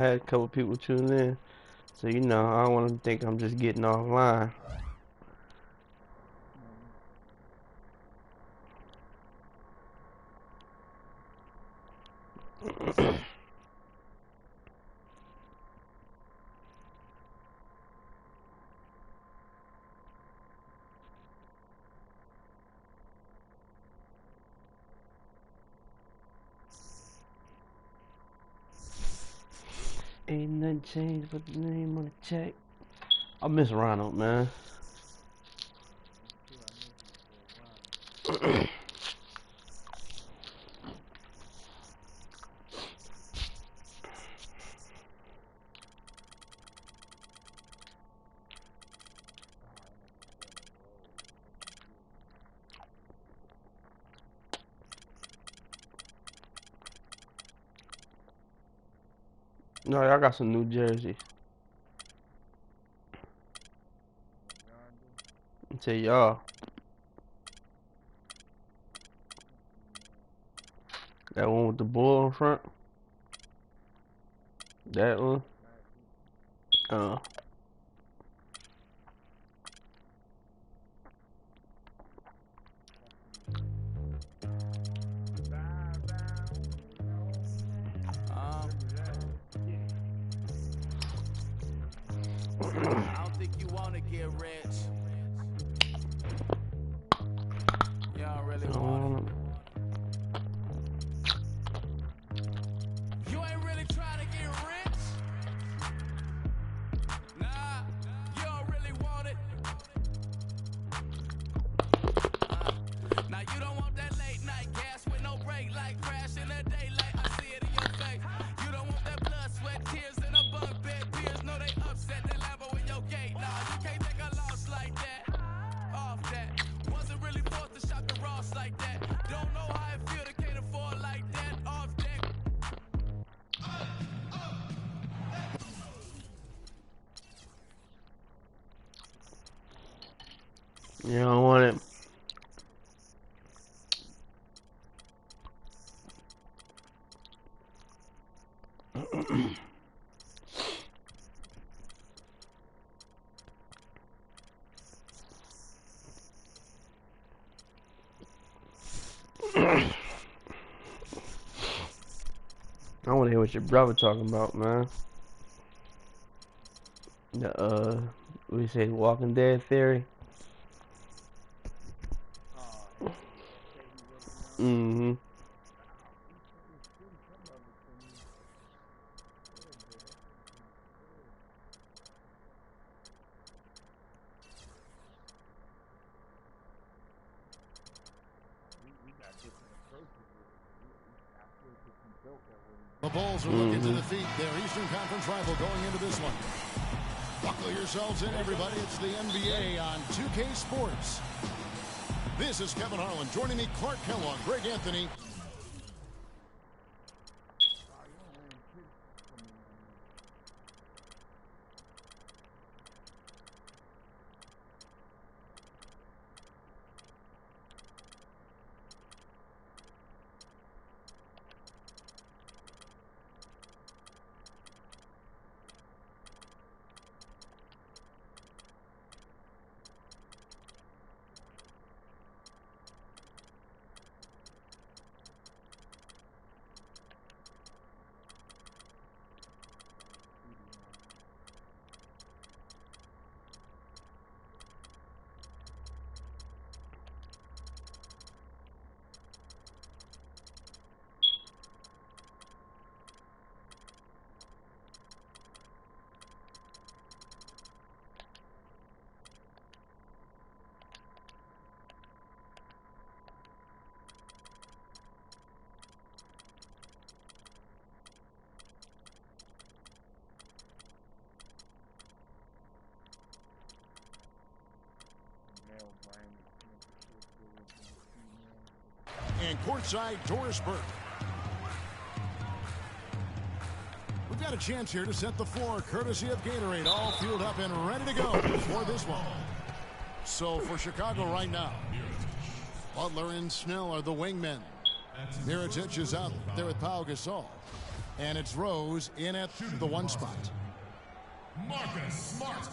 had a couple people tune in, so you know I don't want to think I'm just getting offline. Ain't nothing changed but the name on the check. I miss Ronald, man. No, I got some New Jersey. I tell y'all, that one with the bull in front. That one. I don't think you wanna get rich. You don't really want it. You ain't really trying to get rich. Nah, you don't really want it. Now you don't want that late night gas with no break, like crash in the daylight. I see it in your face. You don't want that blood, sweat, tears in a bunk bed. Tears know they upset that Lambo in your gate. Nah, you can't take a loss like that. Off that. Wasn't really forced to shop the Ross like that. Don't know how it feel to can't afford like that. Off deck. You don't want it. I want to hear what your brother talking about, man. The what do you say, Walking Dead theory? Mm-hmm. The Bulls are looking to defeat their Eastern Conference rival going into this one. Buckle yourselves in, everybody. It's the NBA on 2K Sports. This is Kevin Harlan. Joining me, Clark Kellogg, Greg Anthony. And courtside, Dorisburg. We've got a chance here to set the floor, courtesy of Gatorade, all fueled up and ready to go for this one. So for Chicago right now, Butler and Snell are the wingmen. Mirotic is out there with Pau Gasol. And it's Rose in at the 1 spot. Marcus Smart.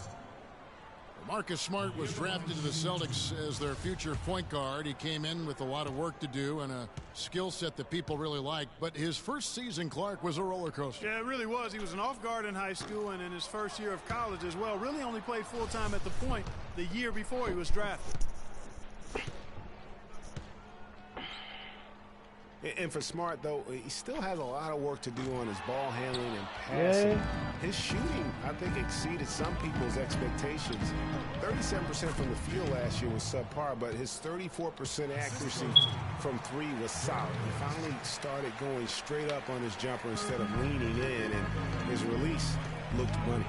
Marcus Smart was drafted to the Celtics as their future point guard. He came in with a lot of work to do and a skill set that people really liked. But his first season, Clark, was a roller coaster. Yeah, it really was. He was an off guard in high school and in his first year of college as well. Really only played full-time at the point the year before he was drafted. And for Smart, though, he still has a lot of work to do on his ball handling and passing. Yeah. His shooting, I think, exceeded some people's expectations. 37% from the field last year was subpar, but his 34% accuracy from 3 was solid. He finally started going straight up on his jumper instead of leaning in, and his release looked money.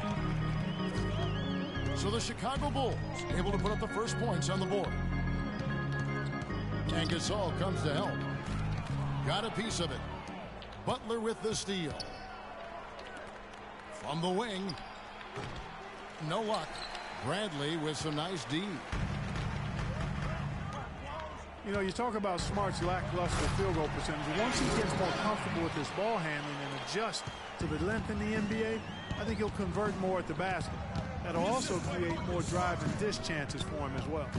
So the Chicago Bulls able to put up the first points on the board. And Gasol comes to help. Got a piece of it. Butler with the steal. From the wing. No luck. Bradley with some nice D. You know, you talk about Smart's lackluster field goal percentage. Once he gets more comfortable with his ball handling and adjusts to the length in the NBA, I think he'll convert more at the basket. That'll also create more drive and dish chances for him as well.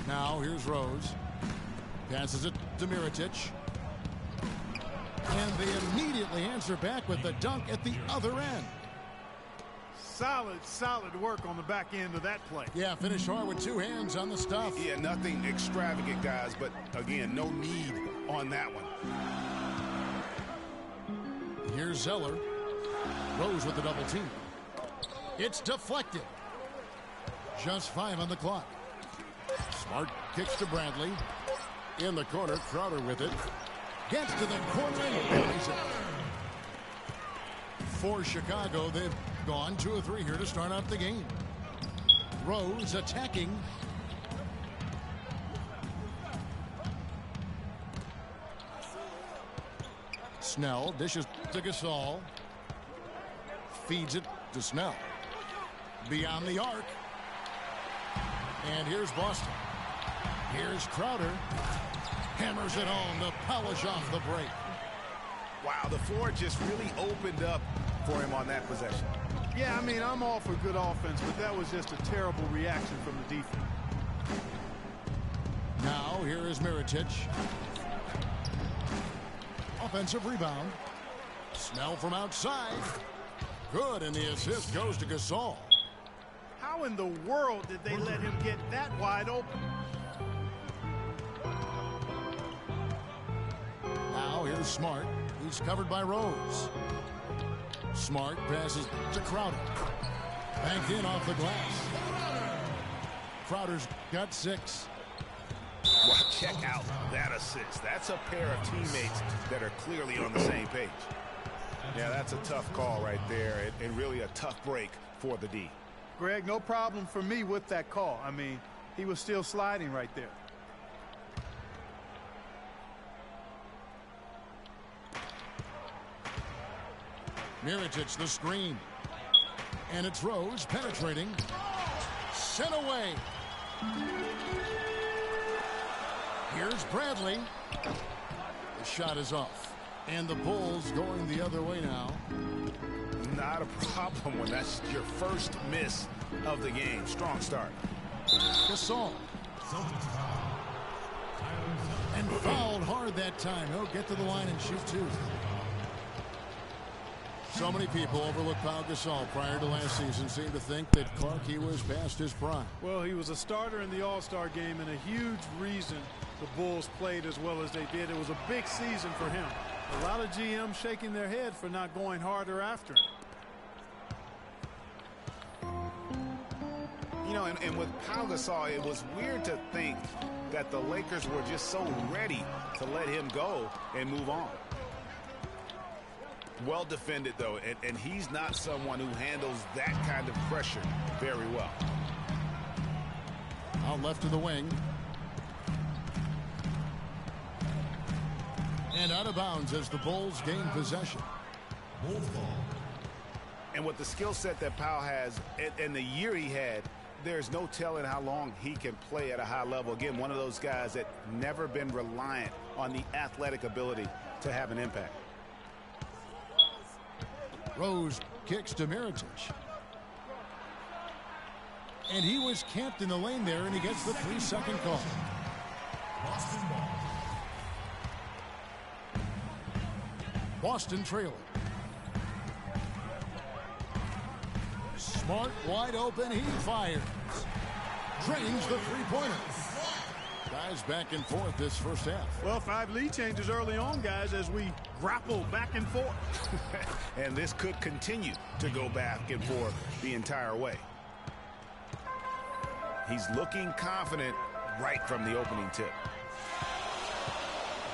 Now here's Rose. Passes it to Mirotic. And they immediately answer back with the dunk at the other end. Solid work on the back end of that play. Yeah, finish hard with 2 hands on the stuff. Yeah, nothing extravagant, guys, but again, no need on that one. Here's Zeller. Rose with the double team. It's deflected. Just 5 on the clock. Smart kicks to Bradley. In the corner, Crowder with it. Gets to the corner and buries it. For Chicago, they've gone 2 of 3 here to start out the game. Rose attacking. Snell dishes to Gasol. Feeds it to Snell. Beyond the arc. And here's Boston. Here's Crowder. Hammers it home to polish off the break. Wow, the floor just really opened up for him on that possession. Yeah, I mean, I'm all for good offense, but that was just a terrible reaction from the defense. Now, here is Mirotic. Offensive rebound. Snell from outside. Good, and the assist goes to Gasol. How in the world did they let him get that wide open? Now here's Smart. He's covered by Rose. Smart passes to Crowder. Banked in off the glass. Crowder's got 6. Well, check out that assist. That's a pair of teammates that are clearly on the same page. Yeah, that's a tough call right there, and really a tough break for the D. Greg, no problem for me with that call. I mean, he was still sliding right there. Mirotic the screen. And it's Rose penetrating. Sent away. Here's Bradley. The shot is off. And the Bulls going the other way now. Not a problem when that's your first miss of the game. Strong start. Gasol. And fouled hard that time. He'll get to the line and shoot 2. So many people overlooked Pau Gasol prior to last season. Seemed to think that Clark, he was past his prime. Well, he was a starter in the All-Star game and a huge reason the Bulls played as well as they did. It was a big season for him. A lot of GMs shaking their head for not going harder after him. You know, and with Pau Gasol, it was weird to think that the Lakers were just so ready to let him go and move on. Well defended, though, and he's not someone who handles that kind of pressure very well. Out left to the wing. And out of bounds as the Bulls gain possession. And with the skill set that Pau has and the year he had, there's no telling how long he can play at a high level. Again, one of those guys that never been reliant on the athletic ability to have an impact. Rose kicks to Mirotic. And he was camped in the lane there, and he gets the 3-second call. Boston ball. Boston trailing. Smart wide open. He fires. Drains the three-pointer. Guys back and forth this first half. Well, 5 lead changes early on, guys, as we grapple back and forth. And this could continue to go back and forth the entire way. He's looking confident right from the opening tip.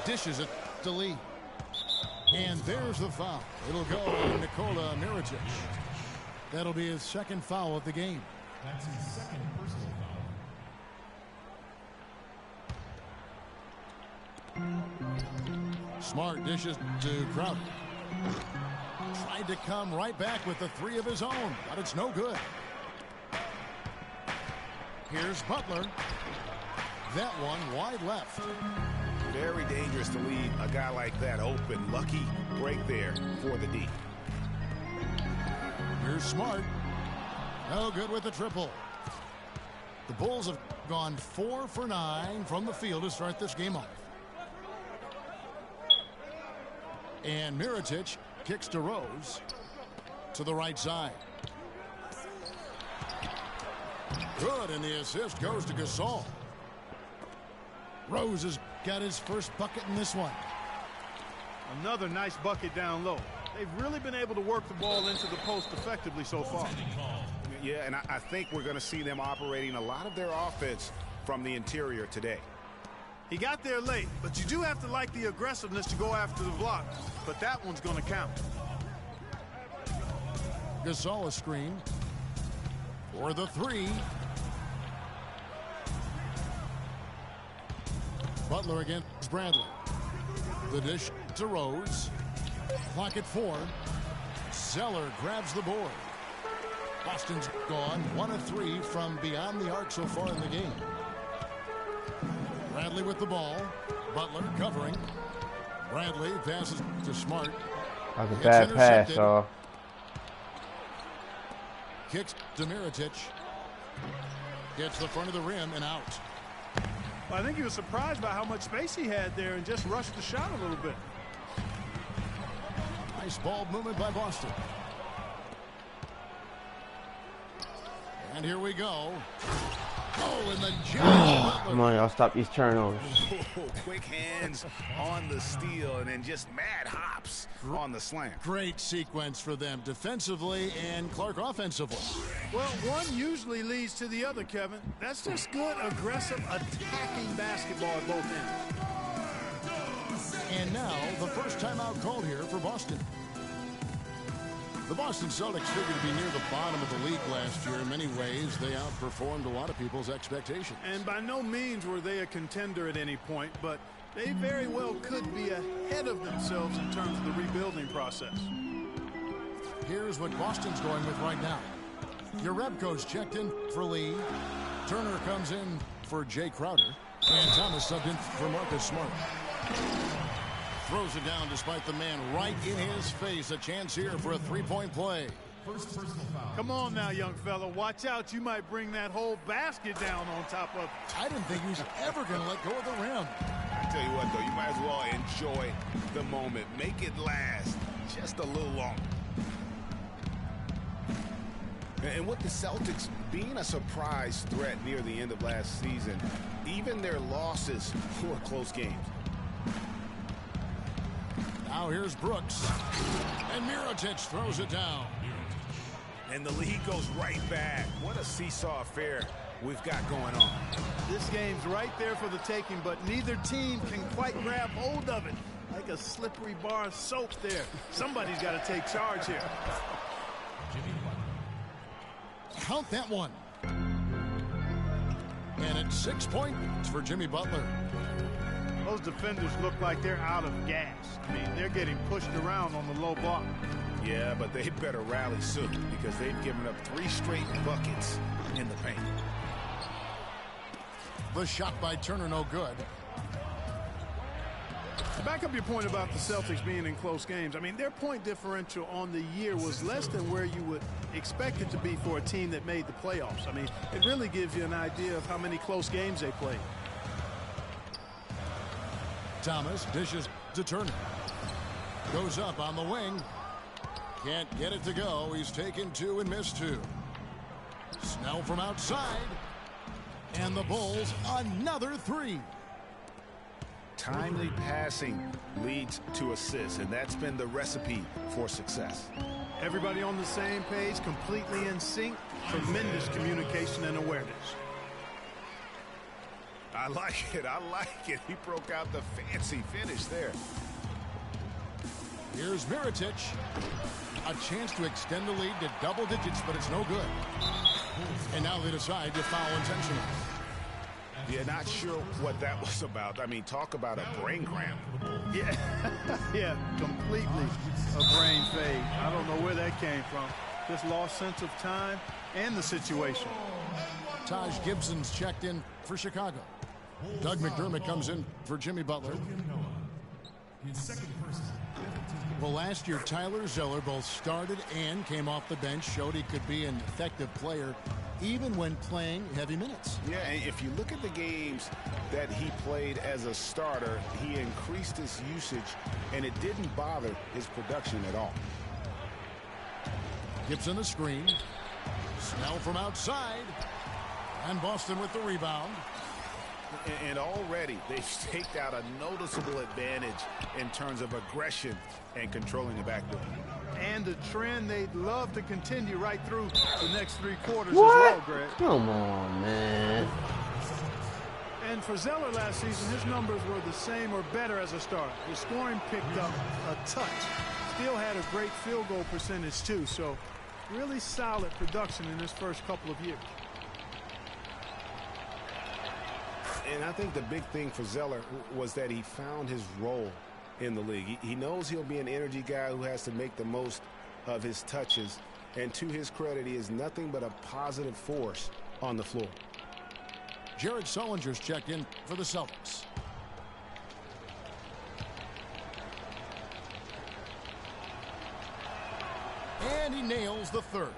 Dishes it to Lee. And there's the foul. It'll go on Nikola Mirotic. That'll be his second foul of the game. That's his second personal foul. Smart dishes to Crowder. Tried to come right back with the 3 of his own, but it's no good. Here's Butler. That one wide left. Very dangerous to leave a guy like that open. Lucky break there for the D. Here's Smart. No good with the triple. The Bulls have gone 4 for 9 from the field to start this game off. And Mirotic kicks to Rose to the right side. Good, and the assist goes to Gasol. Rose has got his first bucket in this one. Another nice bucket down low. They've really been able to work the ball into the post effectively so far. Yeah, and I think we're going to see them operating a lot of their offense from the interior today. He got there late, but you do have to like the aggressiveness to go after the block. But that one's going to count. Gasol a screen for the 3. Butler against Bradley. The dish to Rose. Clock at 4. Zeller grabs the board. Boston's gone 1 of 3 from beyond the arc so far in the game. Bradley with the ball. Butler covering. Bradley passes to Smart. That was a bad pass, though. Kicks to Mirotic. Gets the front of the rim and out. Well, I think he was surprised by how much space he had there and just rushed the shot a little bit. Nice ball movement by Boston. And here we go. Oh, and the jump. Come on, y'all, stop these turnovers. Quick hands on the steal and then just mad hops on the slam. Great sequence for them defensively and Clark offensively. Well, one usually leads to the other, Kevin. That's just good, aggressive, attacking basketball at both ends. And now the first timeout called here for Boston. The Boston Celtics figured to be near the bottom of the league last year. In many ways, they outperformed a lot of people's expectations. And by no means were they a contender at any point, but they very well could be ahead of themselves in terms of the rebuilding process. Here's what Boston's going with right now. Jerebko's checked in for Lee. Turner comes in for Jay Crowder. And Thomas subbed in for Marcus Smart. Throws it down despite the man right in his face. A chance here for a three-point play. First personal foul. Come on now, young fella. Watch out. You might bring that whole basket down on top of it. I didn't think he was ever going to let go of the rim. I tell you what, though, you might as well enjoy the moment. Make it last just a little longer. And with the Celtics being a surprise threat near the end of last season, even their losses were close games. Now here's Brooks. And Mirotic throws it down. And the lead goes right back. What a seesaw affair we've got going on. This game's right there for the taking, but neither team can quite grab hold of it. Like a slippery bar of soap there. Somebody's got to take charge here. Count that one. And it's 6 points for Jimmy Butler. Those defenders look like they're out of gas. I mean, they're getting pushed around on the low block. Yeah, but they better rally soon because they've given up 3 straight buckets in the paint. The shot by Turner no good. To back up your point about the Celtics being in close games, I mean, their point differential on the year was less than where you would expect it to be for a team that made the playoffs. I mean, it really gives you an idea of how many close games they played. Thomas dishes to Turner. Goes up on the wing. Can't get it to go. He's taken 2 and missed 2. Snell from outside. And the Bulls another 3. Timely passing leads to assists, and that's been the recipe for success. Everybody on the same page, completely in sync, tremendous communication and awareness. I like it. I like it. He broke out the fancy finish there. Here's Mirotic. A chance to extend the lead to double digits, but it's no good. And now they decide to foul intentionally. Yeah, not sure what that was about. I mean, talk about a brain cramp. Yeah, yeah, completely a brain fade. I don't know where that came from. Just lost sense of time and the situation. Taj Gibson's checked in for Chicago. Doug McDermott comes in for Jimmy Butler. Well, last year, Tyler Zeller both started and came off the bench, showed he could be an effective player even when playing heavy minutes. Yeah, and if you look at the games that he played as a starter, he increased his usage, and it didn't bother his production at all. Gibson the screen. Snell from outside. And Boston with the rebound. And already they've staked out a noticeable advantage in terms of aggression and controlling the backdoor. And a trend they'd love to continue right through the next 3 quarters What? as well, Greg. Come on, man. And for Zeller last season, his numbers were the same or better as a starter. His scoring picked up a touch. Still had a great field goal percentage, too. So really solid production in his first couple of years. And I think the big thing for Zeller was that he found his role in the league. He knows he'll be an energy guy who has to make the most of his touches. And to his credit, he is nothing but a positive force on the floor. Jared Sullinger's checked in for the Celtics. And he nails the 3rd.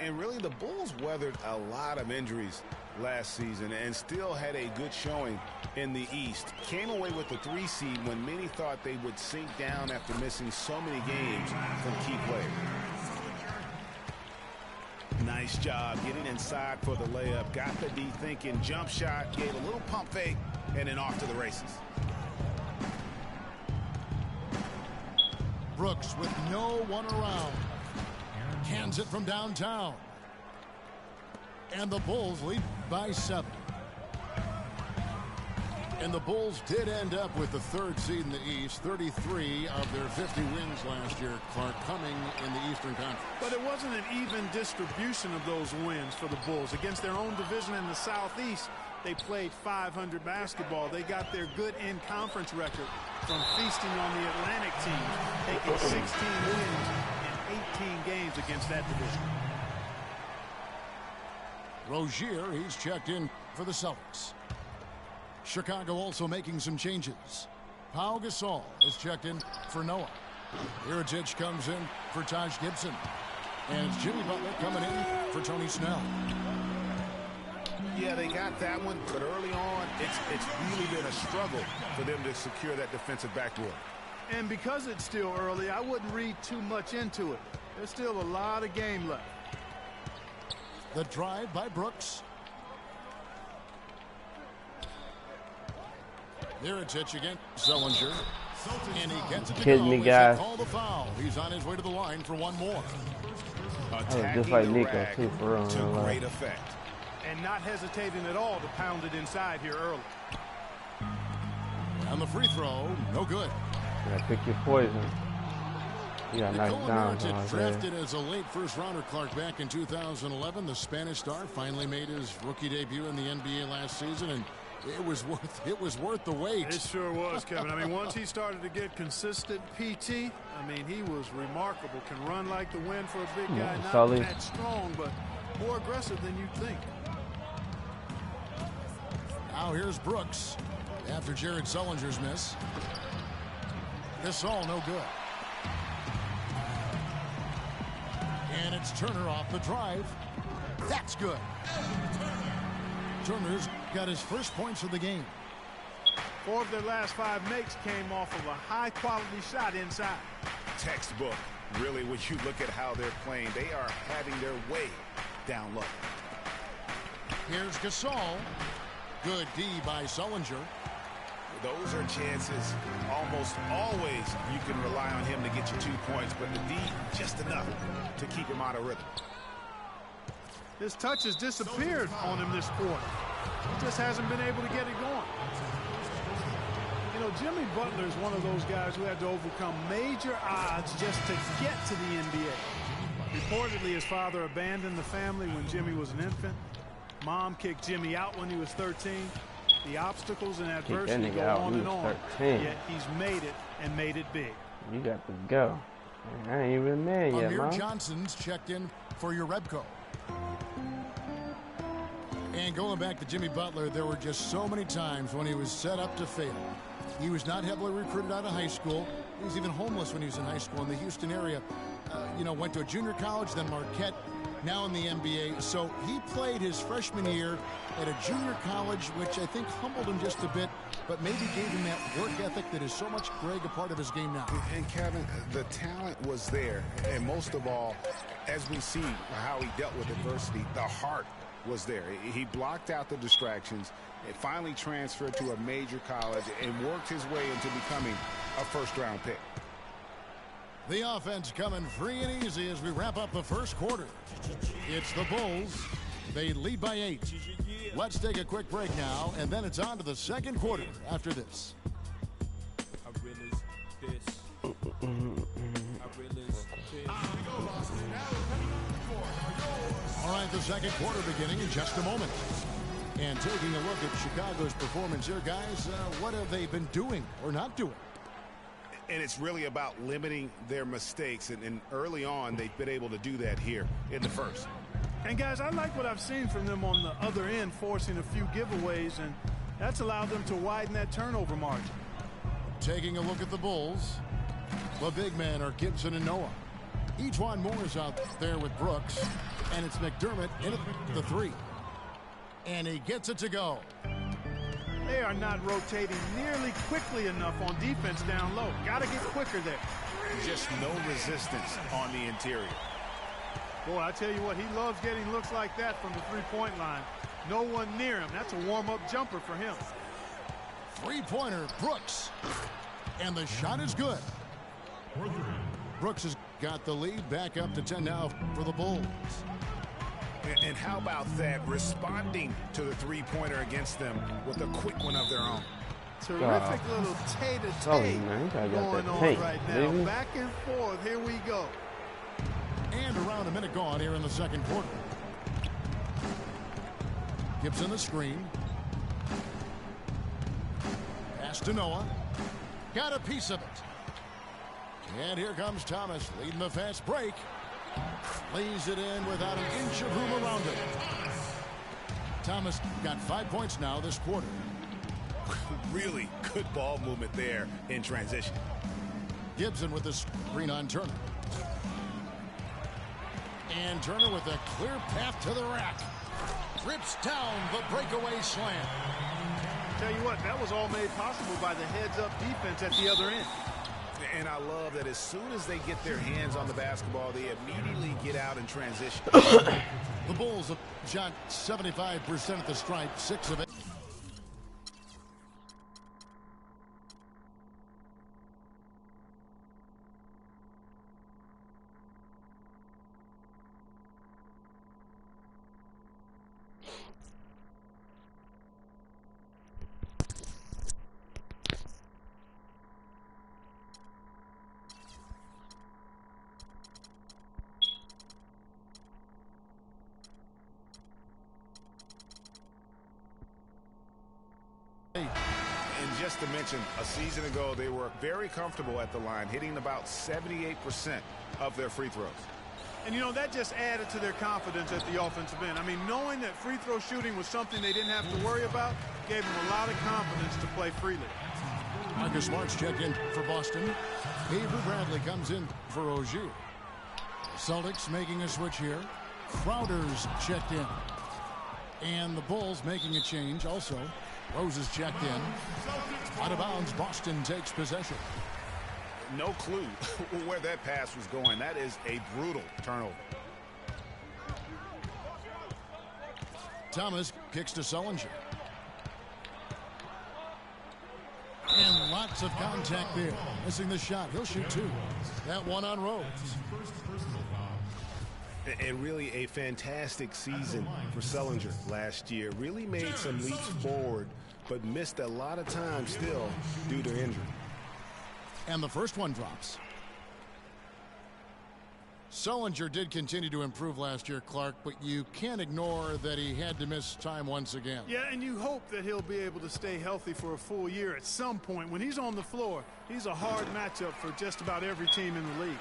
And really, the Bulls weathered a lot of injuries last season and still had a good showing in the East. Came away with the 3 seed when many thought they would sink down after missing so many games from key players. Nice job getting inside for the layup. Got the D thinking, jump shot, gave a little pump fake, and then off to the races. Brooks with no one around. Cans it from downtown. And the Bulls lead by 7. And the Bulls did end up with the 3rd seed in the East. 33 of their 50 wins last year, Clark, coming in the Eastern Conference. But it wasn't an even distribution of those wins for the Bulls. Against their own division in the Southeast, they played .500 basketball. They got their good in-conference record from feasting on the Atlantic team, taking 16 wins in 18 games against that division. Rozier, he's checked in for the Celtics. Chicago also making some changes. Pau Gasol is checked in for Noah. Mirotic comes in for Taj Gibson. And it's Jimmy Butler coming in for Tony Snell. Yeah, they got that one, but early on, it's really been a struggle for them to secure that defensive backboard. And because it's still early, I wouldn't read too much into it. There's still a lot of game left. The drive by Brooks. Mirotic again. Sullinger. And he gets it to Kidding go. me, It's guys. a call the foul. He's on his way to the line for one more. Just like Nico, too, for real. To great effect. And not hesitating at all to pound it inside here early. And the free throw, no good. Yeah, pick your poison. You got knocked down. Mirotic, drafted as a late first-rounder, Clark, back in 2011. The Spanish star finally made his rookie debut in the NBA last season, and it was worth the wait. It sure was, Kevin. I mean, once he started to get consistent PT, I mean, he was remarkable. Can run like the wind for a big guy. Not Sully. that strong, but more aggressive than you'd think. Now here's Brooks. after Jared Sullinger's miss. Gasol no good. And it's Turner off the drive. That's good. Turner's got his first points of the game. 4 of their last 5 makes came off of a high-quality shot inside. Textbook. Really, when you look at how they're playing, they are having their way down low. Here's Gasol. Good D by Sullinger. Those are chances. Almost always you can rely on him to get you 2 points, but the D just enough to keep him out of rhythm. His touch has disappeared on him this quarter. He just hasn't been able to get it going. You know, Jimmy Butler is one of those guys who had to overcome major odds just to get to the NBA. Reportedly, his father abandoned the family when Jimmy was an infant. Mom kicked Jimmy out when he was 13. The obstacles and adversity go on and on. 13. Yet he's made it and made it big. You got to go. I ain't even there yet, Amir Mom. Johnson's checked in for your Rebco. And going back to Jimmy Butler, there were just so many times when he was set up to fail. He was not heavily recruited out of high school. He was even homeless when he was in high school in the Houston area. Went to a junior college, then Marquette, now in the NBA. So he played his freshman year at a junior college, which I think humbled him just a bit, but maybe gave him that work ethic that is so much, Greg, a part of his game now. And Kevin, the talent was there. And most of all, as we see how he dealt with adversity, the heart was there. He blocked out the distractions and finally transferred to a major college and worked his way into becoming a first-round pick. The offense coming free and easy as we wrap up the first quarter. It's the Bulls. They lead by 8. Let's take a quick break now, and then it's on to the second quarter after this. All right, the second quarter beginning in just a moment. And taking a look at Chicago's performance here, guys, what have they been doing or not doing? And it's really about limiting their mistakes. And early on, they've been able to do that here in the first. And, guys, I like what I've seen from them on the other end, forcing a few giveaways, and that's allowed them to widen that turnover margin. Taking a look at the Bulls, the big men are Gibson and Noah. Ejuan Moore is out there with Brooks, and it's McDermott in at the 3. And he gets it to go. They are not rotating nearly quickly enough on defense down low. Got to get quicker there. Just no resistance on the interior. Boy, I tell you what, he loves getting looks like that from the three-point line. No one near him. That's a warm-up jumper for him. Three-pointer, Brooks. And the shot is good. Brooks has got the lead back up to 10 now for the Bulls. And how about that, responding to the three-pointer against them with a quick one of their own. Terrific little tay-to-tay going on right now. Baby. Back and forth. Here we go. And around a minute gone here in the second quarter. Gibson the screen. Pass to Noah. Got a piece of it. And here comes Thomas leading the fast break. Lays it in without an inch of room around it. Thomas got 5 points now this quarter. Really good ball movement there in transition. Gibson with the screen on Turner. And Turner with a clear path to the rack. Rips down the breakaway slam. Tell you what, that was all made possible by the heads-up defense at the other end. And I love that as soon as they get their hands on the basketball, they immediately get out in transition. The Bulls have shot 75% at the stripe, 6 of it. And just to mention, a season ago, they were very comfortable at the line, hitting about 78% of their free throws. And, you know, that just added to their confidence at the offensive end. I mean, knowing that free throw shooting was something they didn't have to worry about gave them a lot of confidence to play freely. Marcus Smart's checked in for Boston. Avery Bradley comes in for Ogier. Celtics making a switch here. Crowder's checked in. And the Bulls making a change also. Rose is checked in. Out of bounds, Boston takes possession. No clue where that pass was going. That is a brutal turnover. Thomas kicks to Sullinger. And lots of contact there. Missing the shot. He'll shoot two. That one on Rose. And really a fantastic season for Sullinger last year. Really made some leaps forward, but missed a lot of time still due to injury. And the first one drops. Sullinger did continue to improve last year, Clark, but you can't ignore that he had to miss time once again. Yeah, and you hope that he'll be able to stay healthy for a full year at some point. When he's on the floor, he's a hard matchup for just about every team in the league.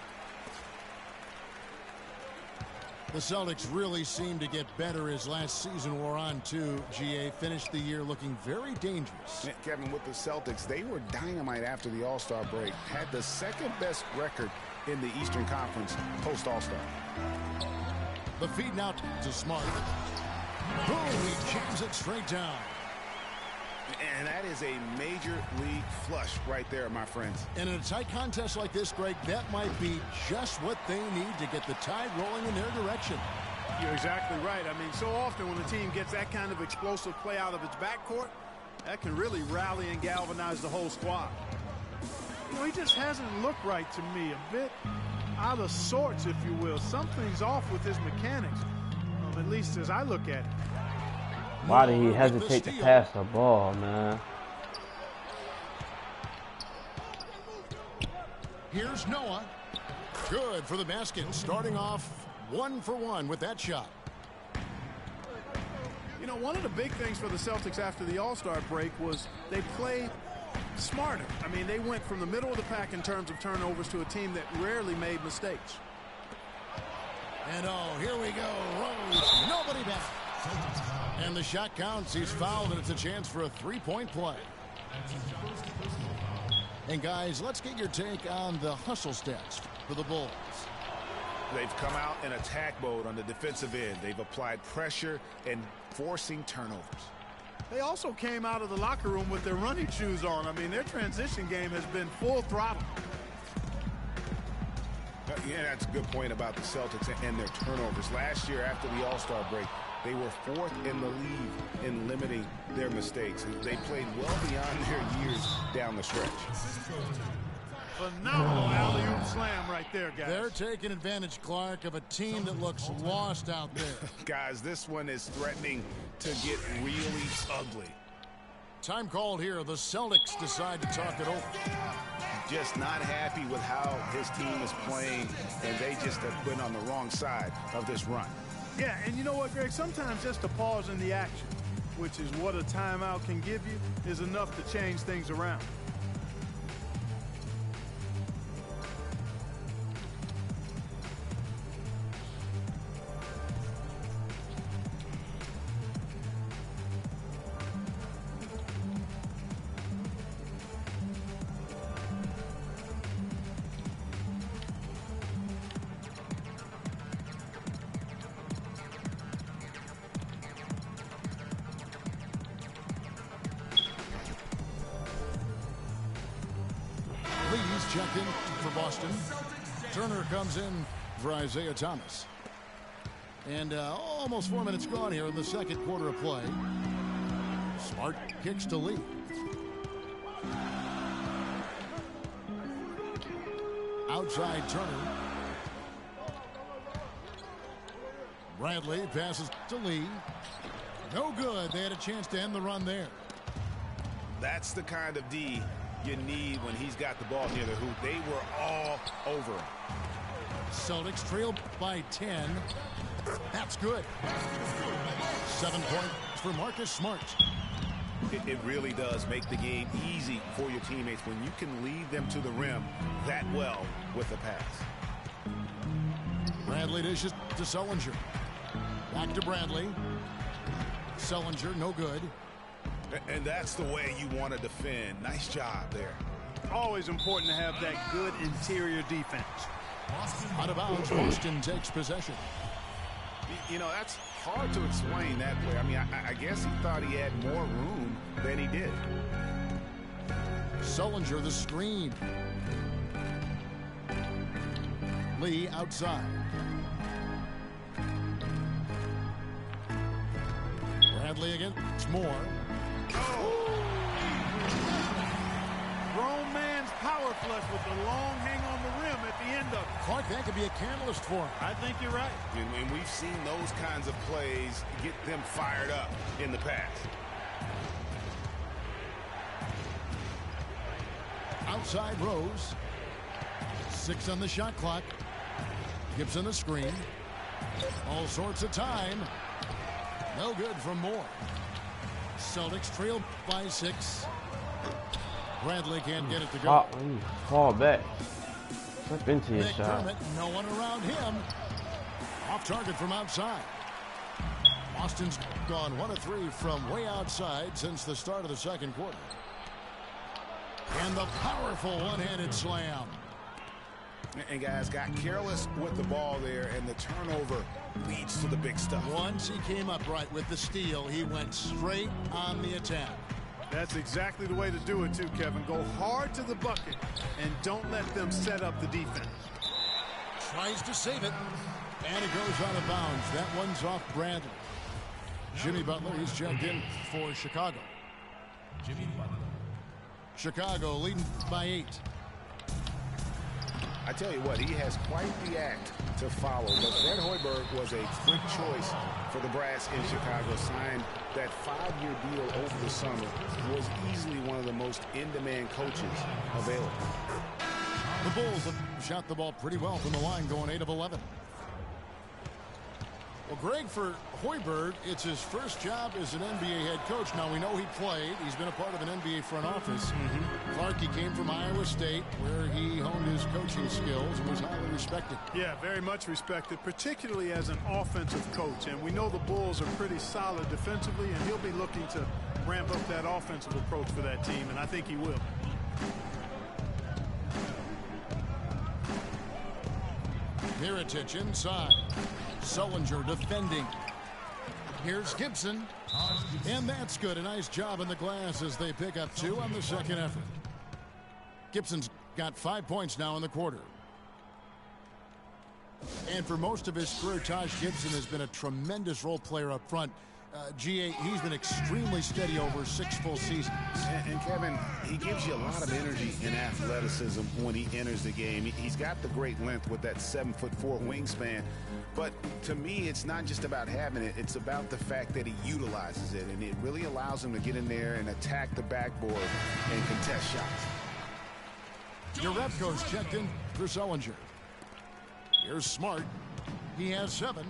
The Celtics really seemed to get better as last season wore on, too. GA finished the year looking very dangerous. Kevin, with the Celtics, they were dynamite after the All-Star break. Had the second best record in the Eastern Conference post-All-Star. The feed now to Smart. Boom, he jams it straight down. And that is a major league flush right there, my friends. And in a tight contest like this, Greg, that might be just what they need to get the tide rolling in their direction. You're exactly right. I mean, so often when a team gets that kind of explosive play out of its backcourt, that can really rally and galvanize the whole squad. You know, he just hasn't looked right to me. A bit out of sorts, if you will. Something's off with his mechanics, at least as I look at it. Why did he hesitate to pass the ball, man? Here's Noah. Good for the basket. Starting off 1 for 1 with that shot. You know, one of the big things for the Celtics after the All-Star break was they played smarter. I mean, they went from the middle of the pack in terms of turnovers to a team that rarely made mistakes. And oh, here we go. Rose, nobody back. And the shot counts. He's fouled, and it's a chance for a three-point play. And guys, let's get your take on the hustle stats for the Bulls. They've come out in attack mode on the defensive end. They've applied pressure and forcing turnovers. They also came out of the locker room with their running shoes on. I mean, their transition game has been full throttle. Yeah, that's a good point about the Celtics and their turnovers. Last year, after the All-Star break, they were 4th in the league in limiting their mistakes. They played well beyond their years down the stretch. Phenomenal alley-oop slam right there, guys. They're taking advantage, Clark, of a team that looks lost out there. Guys, this one is threatening to get really ugly. Time called here. The Celtics decide to talk it over. Just not happy with how his team is playing, and they just have been on the wrong side of this run. Yeah, and you know what, Greg? Sometimes just a pause in the action, which is what a timeout can give you, is enough to change things around. Lee's checked in for Boston. Turner comes in for Isaiah Thomas. And almost 4 minutes gone here in the second quarter of play. Smart kicks to Lee. Outside Turner. Bradley passes to Lee. No good. They had a chance to end the run there. That's the kind of D you need when he's got the ball near the hoop. They were all over him. Celtics trail by 10. That's good. 7 points for Marcus Smart. It really does make the game easy for your teammates when you can lead them to the rim that well with the pass. Bradley dishes to Sullinger. Back to Bradley. Sullinger, no good. And that's the way you want to defend. Nice job there. Always important to have that good interior defense. Out of bounds, Boston takes possession. You know, that's hard to explain that play. I mean, I guess he thought he had more room than he did. Sullinger, the screen. Lee outside. Bradley against Moore. Grown man's power flush with the long hang on the rim at the end of it. Clark, that could be a catalyst for him. I think you're right. And we've seen those kinds of plays get them fired up in the past. Outside Rose. 6 on the shot clock. Gibson the screen. All sorts of time. No good from Moore. Celtics trail by 6. Bradley can't get it to go. Fall back. Slip into your shot. McDermott, no one around him. Off target from outside. Boston's gone 1 of 3 from way outside since the start of the second quarter. And the powerful one-handed slam. And guys got careless with the ball there, and the turnover leads to the big stuff. Once he came up right with the steal, he went straight on the attack. That's exactly the way to do it too, Kevin. Go hard to the bucket and don't let them set up the defense. Tries to save it, and it goes out of bounds. That one's off Bradley. Jimmy Butler, he's checked in for Chicago. Chicago leading by 8. I tell you what, he has quite the act to follow. But Fred Hoiberg was a quick choice for the brass in Chicago. Signed that 5-year deal over the summer. Was easily one of the most in-demand coaches available. The Bulls have shot the ball pretty well from the line, going 8 of 11. Well, Greg, for Hoiberg, it's his first job as an NBA head coach. Now, we know he played. He's been a part of an NBA front office. Clark, he came from Iowa State, where he honed his coaching skills and was highly respected. Yeah, very much respected, particularly as an offensive coach. And we know the Bulls are pretty solid defensively, and he'll be looking to ramp up that offensive approach for that team, and I think he will. Mirotic inside. Sullinger defending. Here's Gibson. And that's good. A nice job in the glass as they pick up 2 on the second effort. Gibson's got 5 points now in the quarter. And for most of his career, Taj Gibson has been a tremendous role player up front. G8, he's been extremely steady over 6 full seasons. And Kevin, he gives you a lot of energy and athleticism when he enters the game. He's got the great length with that 7'4" wingspan. But to me, it's not just about having it. It's about the fact that he utilizes it. And it really allows him to get in there and attack the backboard and contest shots. Jerebko's checked in for Sullinger. Here's Smart. He has 7.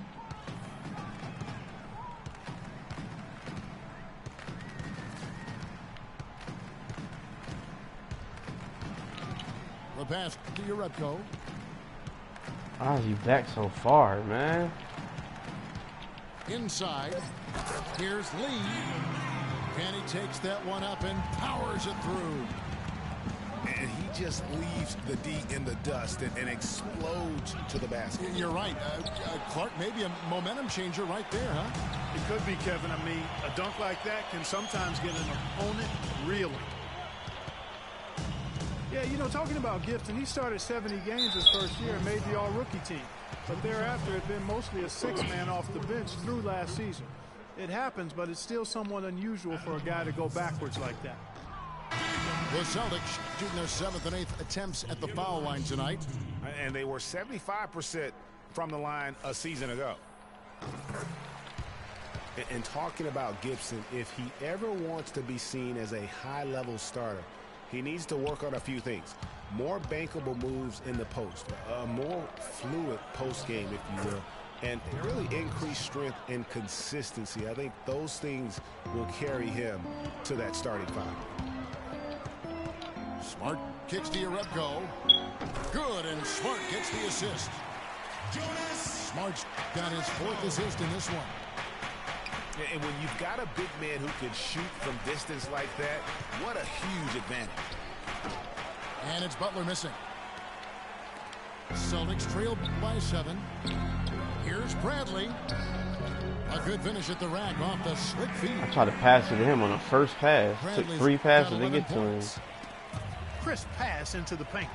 The pass to Jerebko. Why is he back so far, man? Inside. Here's Lee. And he takes that one up and powers it through. And he just leaves the D in the dust and explodes to the basket. You're right. Clark, maybe a momentum changer right there, huh? It could be, Kevin. I mean, a dunk like that can sometimes get an opponent reeling. Yeah, you know, talking about Gibson, he started 70 games his first year and made the all-rookie team. But thereafter, it had been mostly a 6-man off the bench through last season. It happens, but it's still somewhat unusual for a guy to go backwards like that. The Celtics shooting their 7th and 8th attempts at the foul line tonight. And they were 75% from the line a season ago. And talking about Gibson, if he ever wants to be seen as a high-level starter, he needs to work on a few things. More bankable moves in the post, a more fluid post game, if you will, and really increased strength and consistency. I think those things will carry him to that starting 5. Smart kicks to Jerebko. Good, and Smart gets the assist. Smart's got his 4th assist in this one. And when you've got a big man who can shoot from distance like that, what a huge advantage. And it's Butler missing. Celtics trailed by 7. Here's Bradley. A good finish at the rack off the slick feet. I tried to pass it to him on the first pass. Bradley's Took 3 passes to get to him. points. Crisp pass into the paint.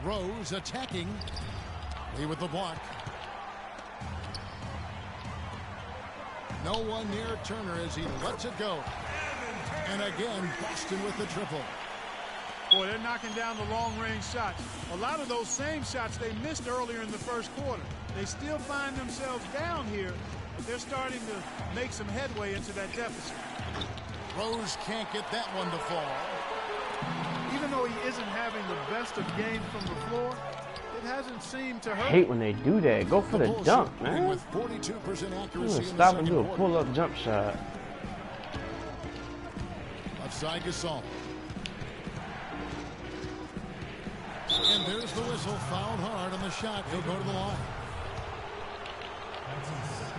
Rose attacking. Lee with the block. No one near Turner as he lets it go. And again, Boston with the triple. Boy, they're knocking down the long-range shots. A lot of those same shots they missed earlier in the first quarter. They still find themselves down here, but they're starting to make some headway into that deficit. Rose can't get that one to fall. Even though he isn't having the best of games from the floor, it hasn't seemed to I hurt. hate when they do that. Go for the Bulls dunk, shooting man. with 42% accuracy in the Stop and second do a quarter. pull-up jump shot. Left side Gasol. And there's the whistle. Fouled hard on the shot. He'll go to the line.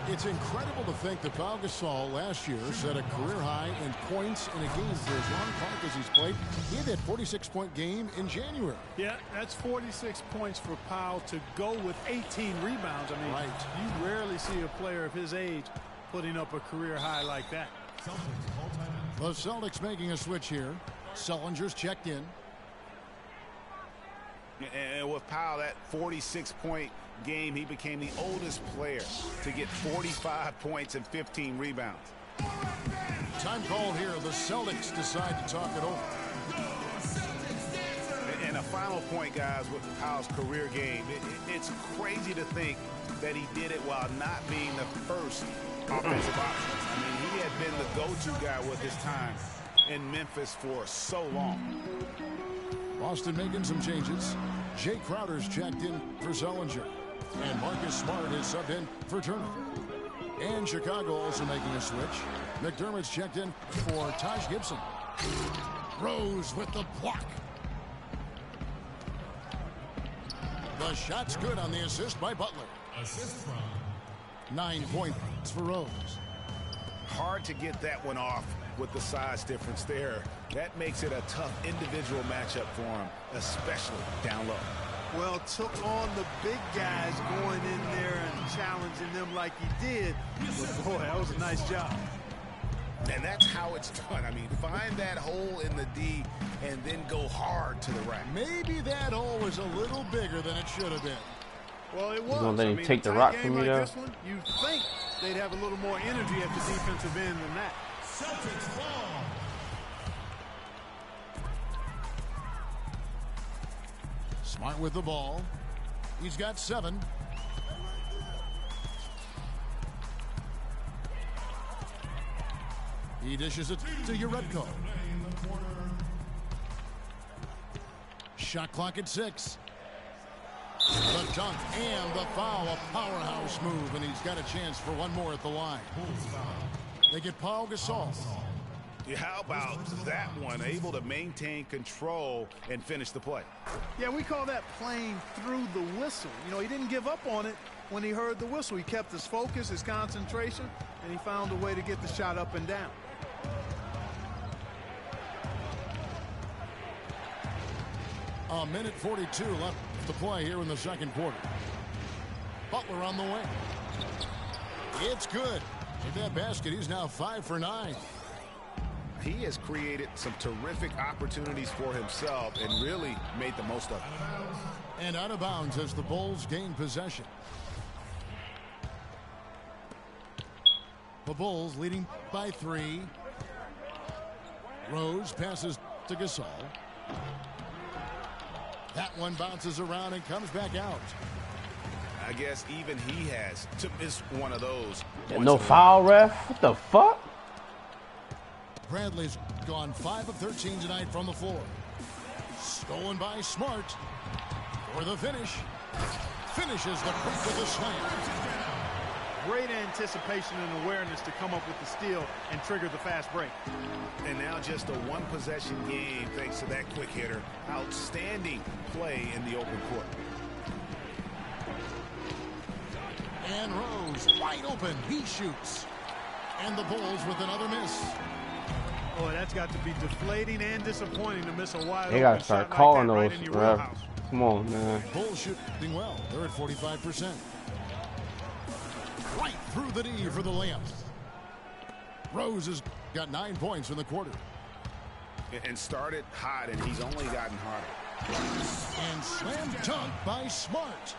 It's incredible to think that Pau Gasol last year set a career high in points in a game for as long part as he's played. He had that 46-point game in January. Yeah, that's 46 points for Powell to go with 18 rebounds. I mean, Right. you rarely see a player of his age putting up a career high like that. The Celtics making a switch here. Sellinger's checked in. And with Powell, that 46-point game, he became the oldest player to get 45 points and 15 rebounds. Time called here. The Celtics decide to talk it over. And a final point, guys, with Powell's career game. It's crazy to think that he did it while not being the first offensive option. I mean, he had been the go-to guy with his time in Memphis for so long. Boston making some changes. Jay Crowder's checked in for Zellinger. And Marcus Smart is subbed in for Turner. And Chicago also making a switch. McDermott's checked in for Taj Gibson. Rose with the block. The shot's good on the assist by Butler. 9 points for Rose. Hard to get that one off with the size difference there. That makes it a tough individual matchup for him, especially down low. Well, took on the big guys going in there and challenging them like he did. But boy, that was a nice job. And that's how it's done. I mean, find that hole in the D and then go hard to the rack. Maybe that hole was a little bigger than it should have been. Well, it was. gonna let him take the a rock tight from game you, like though? this one, you think they'd have a little more energy at the defensive end than that. Celtics ball. Smart with the ball. He's got 7. He dishes it to Uredko. Shot clock at 6. The dunk and the foul. A powerhouse move, and he's got a chance for one more at the line. They get Pau Gasol. Yeah, how about that one? Able to maintain control and finish the play. Yeah, we call that playing through the whistle. You know, he didn't give up on it when he heard the whistle. He kept his focus, his concentration, and he found a way to get the shot up and down. A minute 42 left to play here in the second quarter. Butler on the wing. It's good. With that basket, he's now 5 for 9. He has created some terrific opportunities for himself and really made the most of it. And out of bounds as the Bulls gain possession. The Bulls leading by 3. Rose passes to Gasol. That one bounces around and comes back out. I guess even he has to miss one of those. Yeah, no foul, ref. What the fuck? Bradley's gone 5 of 13 tonight from the floor. Stolen by Smart for the finish. Finishes the break with a slam. Great anticipation and awareness to come up with the steal and trigger the fast break. And now just a one-possession game thanks to that quick hitter. Outstanding play in the open court. Rose wide open. He shoots. And the Bulls with another miss. Boy, that's got to be deflating and disappointing to miss a wide They open gotta start shot calling like that those. right in your wheelhouse. Come on, man. Bulls shooting well. They're at 45%. Right through the D for the layup. Rose has got 9 points in the quarter. And started hot, and he's only gotten harder. And slam dunk by Smart.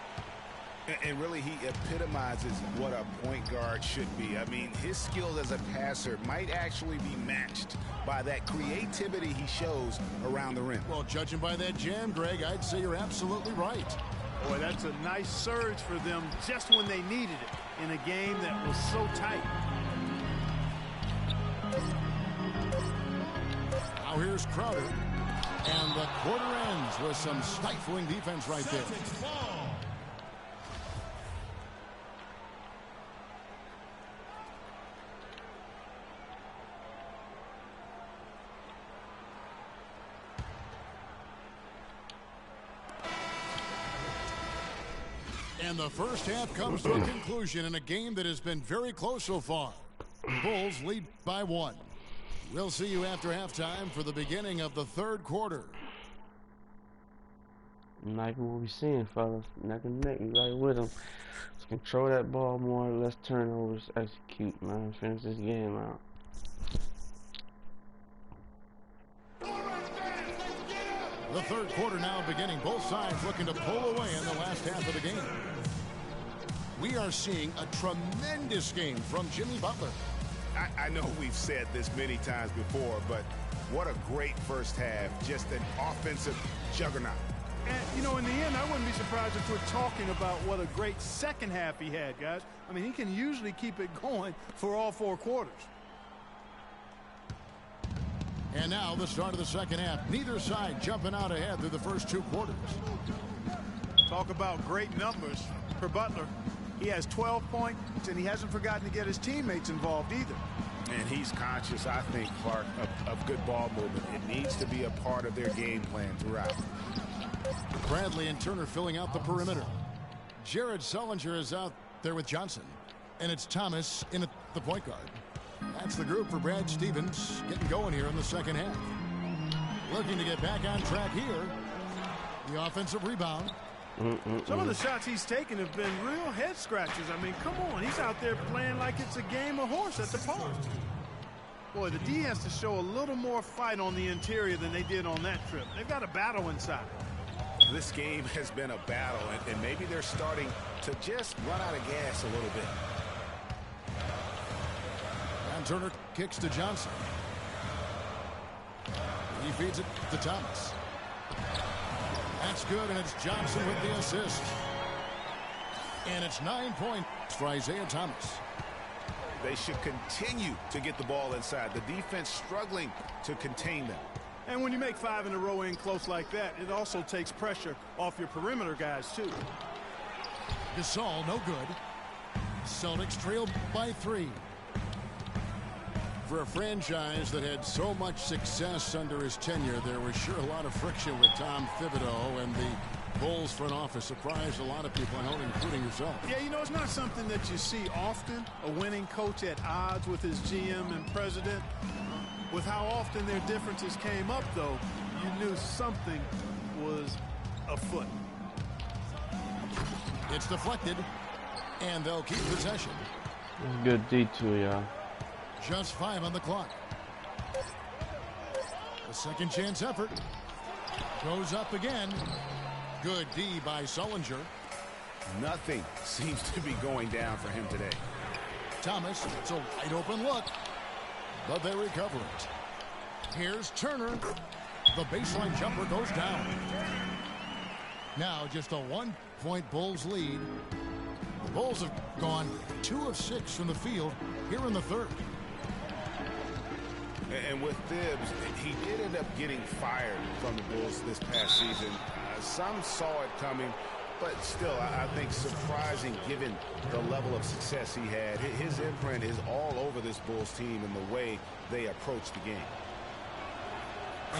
And really, he epitomizes what a point guard should be. I mean, his skills as a passer might actually be matched by that creativity he shows around the rim. Well, judging by that jam, Greg, I'd say you're absolutely right. Boy, that's a nice surge for them just when they needed it in a game that was so tight. Now here's Crowder. And the quarter ends with some stifling defense right there. And the first half comes to a conclusion in a game that has been very close so far. Bulls lead by 1. We'll see you after halftime for the beginning of the third quarter. Like what we seeing, fellas. Neck and neck. You right with them. Let's control that ball more. Less turnovers. Execute, man. Finish this game out. The third quarter now beginning. Both sides looking to pull away in the last half of the game. We are seeing a tremendous game from Jimmy Butler. I know we've said this many times before, but what a great first half. Just an offensive juggernaut. And, you know, in the end, I wouldn't be surprised if we're talking about what a great second half he had, guys. I mean, he can usually keep it going for all 4 quarters. And now the start of the second half. Neither side jumping out ahead through the first 2 quarters. Talk about great numbers for Butler. He has 12 points, and he hasn't forgotten to get his teammates involved either. And he's conscious, I think, Clark, of good ball movement. It needs to be a part of their game plan throughout. Bradley and Turner filling out the perimeter. Jared Sullinger is out there with Johnson. And it's Thomas in at the point guard. That's the group for Brad Stevens getting going here in the second half. Looking to get back on track here. The offensive rebound. Some of the shots he's taken have been real head scratchers. I mean, come on. He's out there playing like it's a game of horse at the park. Boy, the D has to show a little more fight on the interior than they did on that trip. They've got a battle inside. This game has been a battle, and maybe they're starting to just run out of gas a little bit. And Turner kicks to Johnson. He feeds it to Thomas. That's good, and it's Johnson with the assist. And it's 9 points for Isaiah Thomas. They should continue to get the ball inside. The defense struggling to contain them. And when you make 5 in a row in close like that, it also takes pressure off your perimeter guys, too. Gasol, no good. Celtics trail by 3. For a franchise that had so much success under his tenure, there was sure a lot of friction with Tom Thibodeau, and the Bulls front office surprised a lot of people, including yourself. Yeah, you know, it's not something that you see often, a winning coach at odds with his GM and president. With how often their differences came up, though, you knew something was afoot. It's deflected, and they'll keep possession. Good D2, y'all. Just 5 on the clock. A second chance effort. Goes up again. Good D by Sullinger. Nothing seems to be going down for him today. Thomas, it's a wide open look. But they recover it. Here's Turner. The baseline jumper goes down. Now just a 1-point Bulls lead. The Bulls have gone 2 of 6 from the field here in the third. And with Thibs, he did end up getting fired from the Bulls this past season. Some saw it coming, but still, I think surprising given the level of success he had. His imprint is all over this Bulls team and the way they approach the game.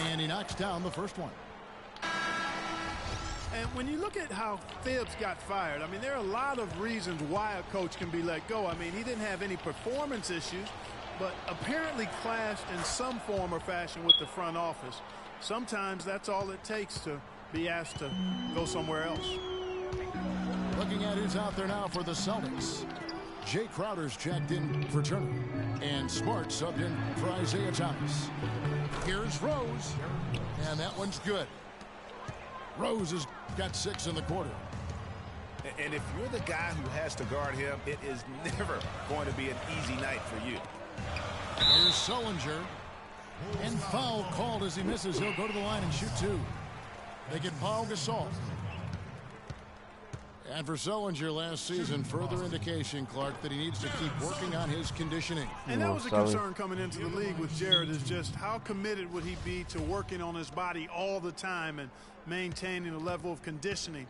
And he knocks down the first one. And when you look at how Phibbs got fired, I mean, there are a lot of reasons why a coach can be let go. I mean, he didn't have any performance issues, but apparently clashed in some form or fashion with the front office. Sometimes that's all it takes to be asked to go somewhere else. Looking at who's out there now for the Celtics. Jay Crowder's checked in for Turner, and Smart subbed in for Isaiah Thomas. Here's Rose, and that one's good. Rose has got 6 in the quarter. And if you're the guy who has to guard him, it is never going to be an easy night for you. Here's Sullinger, and foul called as he misses. He'll go to the line and shoot 2. They get Paul Gasol. And for Sullinger last season, further indication, Clark, that he needs to keep working on his conditioning. And that was a concern coming into the league with Jared, is just how committed would he be to working on his body all the time and maintaining the level of conditioning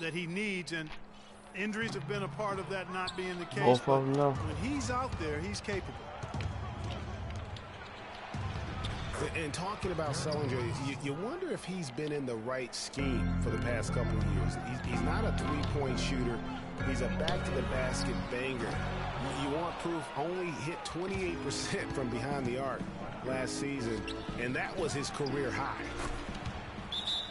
that he needs. And injuries have been a part of that not being the case. Both of them, though. When he's out there, he's capable. And talking about Sullinger, you wonder if he's been in the right scheme for the past couple of years. He's not a three-point shooter. He's a back-to-the-basket banger. You want proof? Only hit 28% from behind the arc last season, and that was his career high.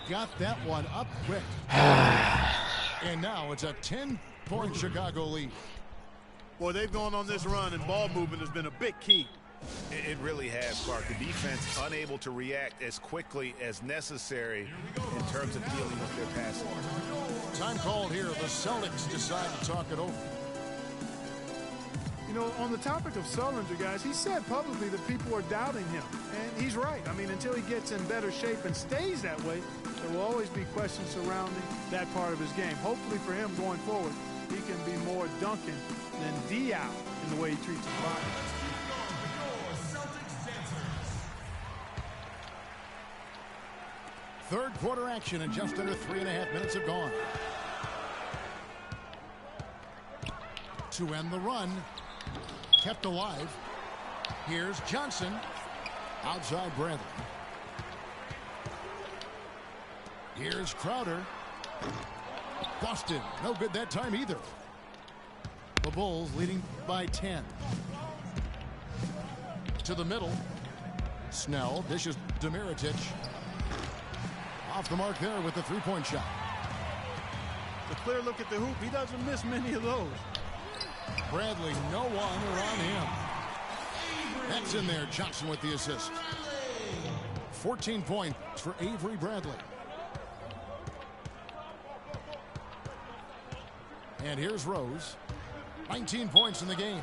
Got that one up quick. And now it's a 10-point Chicago lead. Boy, they've gone on this run, and ball movement has been a big key. It really has, Clark. The defense unable to react as quickly as necessary in terms of dealing with their passing. Time called here. The Celtics decide to talk it over. You know, on the topic of Sullinger, guys, he said publicly that people are doubting him. And he's right. I mean, until he gets in better shape and stays that way, there will always be questions surrounding that part of his game. Hopefully for him going forward, he can be more Duncan than Diao in the way he treats his body. Third quarter action, and just under 3.5 minutes have gone. To end the run, kept alive. Here's Johnson. Outside Bradley. Here's Crowder. Busted. No good that time either. The Bulls leading by 10. To the middle. Snell dishes Demiritich. Off the mark there with the three-point shot. A clear look at the hoop. He doesn't miss many of those. Bradley, no one around him. That's in there. Johnson with the assist. 14 points for Avery Bradley. And here's Rose. 19 points in the game.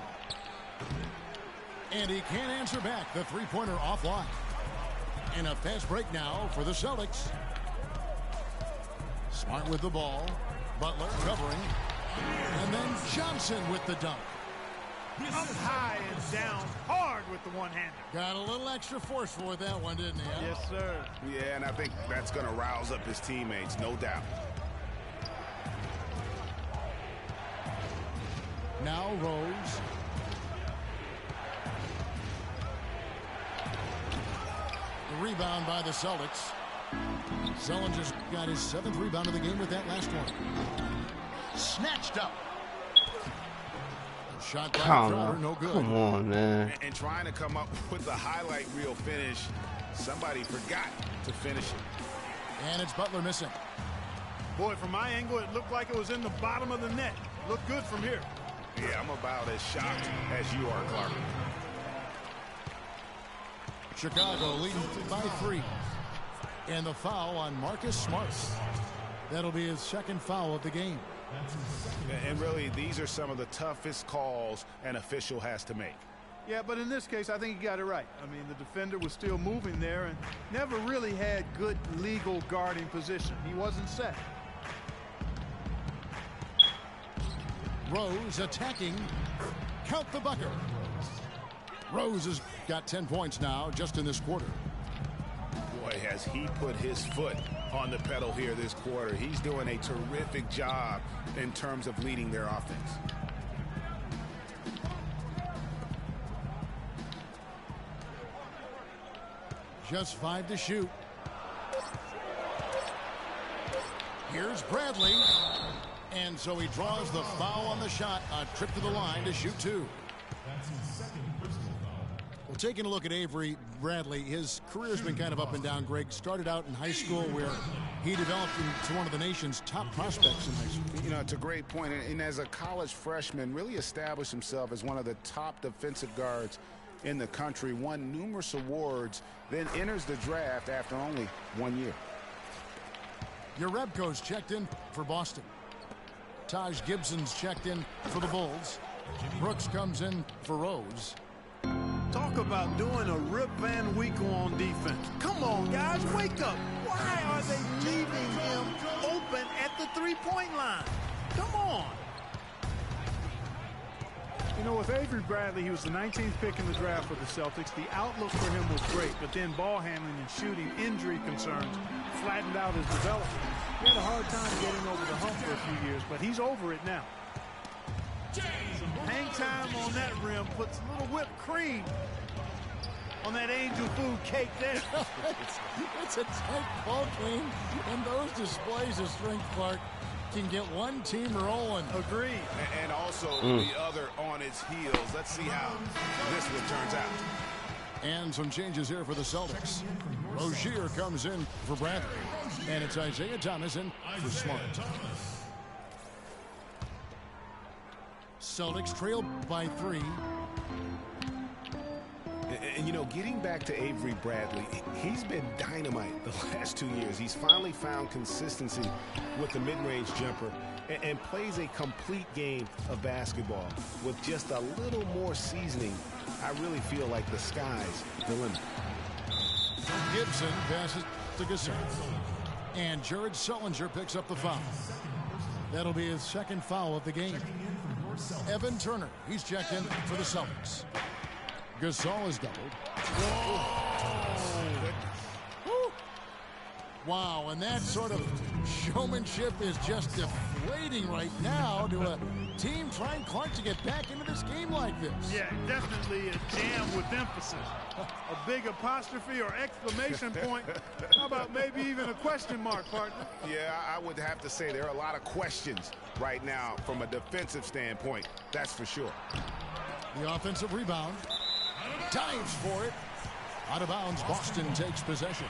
And he can't answer back. The three-pointer offline. And a fast break now for the Celtics. Smart with the ball. Butler covering. And then Johnson with the dunk. Up high and down hard with the one-hander. Got a little extra forceful with that one, didn't he? Huh? Yes, sir. Yeah, and I think that's going to rouse up his teammates, no doubt. Now Rose. The rebound by the Celtics. Sullinger's got his 7th rebound of the game with that last one. Snatched up. Shot by Crowder, no good. Come on, man. And trying to come up with a highlight reel finish, somebody forgot to finish it. And it's Butler missing. Boy, from my angle, it looked like it was in the bottom of the net. Looked good from here. Yeah, I'm about as shocked as you are, Clark. Chicago leading by 3. And the foul on Marcus Smart. That'll be his 2nd foul of the game. And really, these are some of the toughest calls an official has to make. Yeah, but in this case, I think he got it right. I mean, the defender was still moving there and never really had good legal guarding position. He wasn't set. Rose attacking. Count the bucket. Rose has got 10 points now just in this quarter. Boy, has he put his foot on the pedal here this quarter. He's doing a terrific job in terms of leading their offense. Just 5 to shoot. Here's Bradley. And so he draws the foul on the shot. A trip to the line to shoot two. That's his second personal foul. Well, taking a look at Avery Bradley, his career's been kind of up and down, Greg. Started out in high school where he developed into one of the nation's top prospects in high school. You know, it's a great point. And as a college freshman, really established himself as one of the top defensive guards in the country, won numerous awards, then enters the draft after only 1 year. Yarebko's checked in for Boston. Taj Gibson's checked in for the Bulls. Brooks comes in for Rose. Talk about doing a Rip Van Winkle on defense. Come on, guys, wake up. Why are they leaving him open at the three-point line? Come on. You know, with Avery Bradley, he was the 19th pick in the draft for the Celtics. The outlook for him was great, but then ball handling and shooting injury concerns flattened out his development. He had a hard time getting over the hump for a few years, but he's over it now. Some hang time on that rim puts a little whipped cream on that angel food cake there. It's a tight ball game, and those displays of strength, Clark, can get one team rolling. Agreed. And also the other on its heels. Let's see how this one turns out. And some changes here for the Celtics. Rozier comes in for Bradley. And it's Isaiah Thomas in for Smart. Celtics trail by 3. And, you know, getting back to Avery Bradley, he's been dynamite the last 2 years. He's finally found consistency with the mid-range jumper and plays a complete game of basketball. With just a little more seasoning, I really feel like the sky's the limit. Gibson passes to Gasol. And Jared Sullinger picks up the foul. That'll be his second foul of the game. Evan Turner, he's checked in for the Celtics. Gasol is doubled. Whoa. Wow, and that sort of showmanship is just deflating right now to a team trying, Clark, to get back into this game like this. Yeah, definitely a jam with emphasis. A big apostrophe or exclamation point. How about maybe even a question mark, partner? Yeah, I would have to say there are a lot of questions right now from a defensive standpoint. That's for sure. The offensive rebound. Dives for it. Out of bounds, Boston takes possession.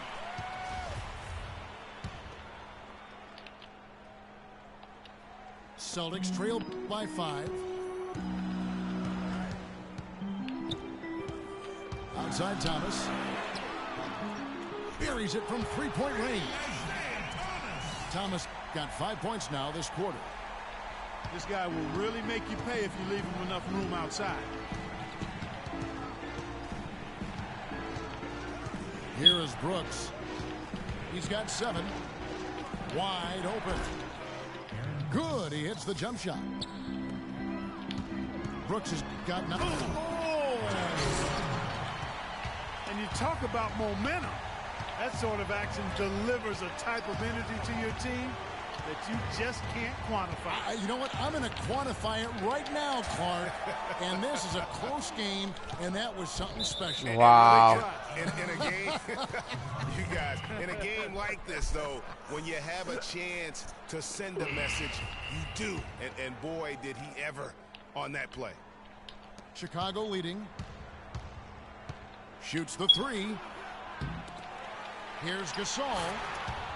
Celtics trail by 5. Outside Thomas. Buries it from three-point range. Thomas got 5 points now this quarter. This guy will really make you pay if you leave him enough room outside. Here is Brooks. He's got 7. Wide open. Good. He hits the jump shot. Brooks has got 9. And you talk about momentum. That sort of action delivers a type of energy to your team that you just can't quantify. You know what? I'm going to quantify it right now, Clark. And this is a close game, and that was something special. Wow. In a game, you guys, in a game like this, though, when you have a chance to send a message, you do. And boy, did he ever on that play. Chicago leading. Shoots the 3. Here's Gasol.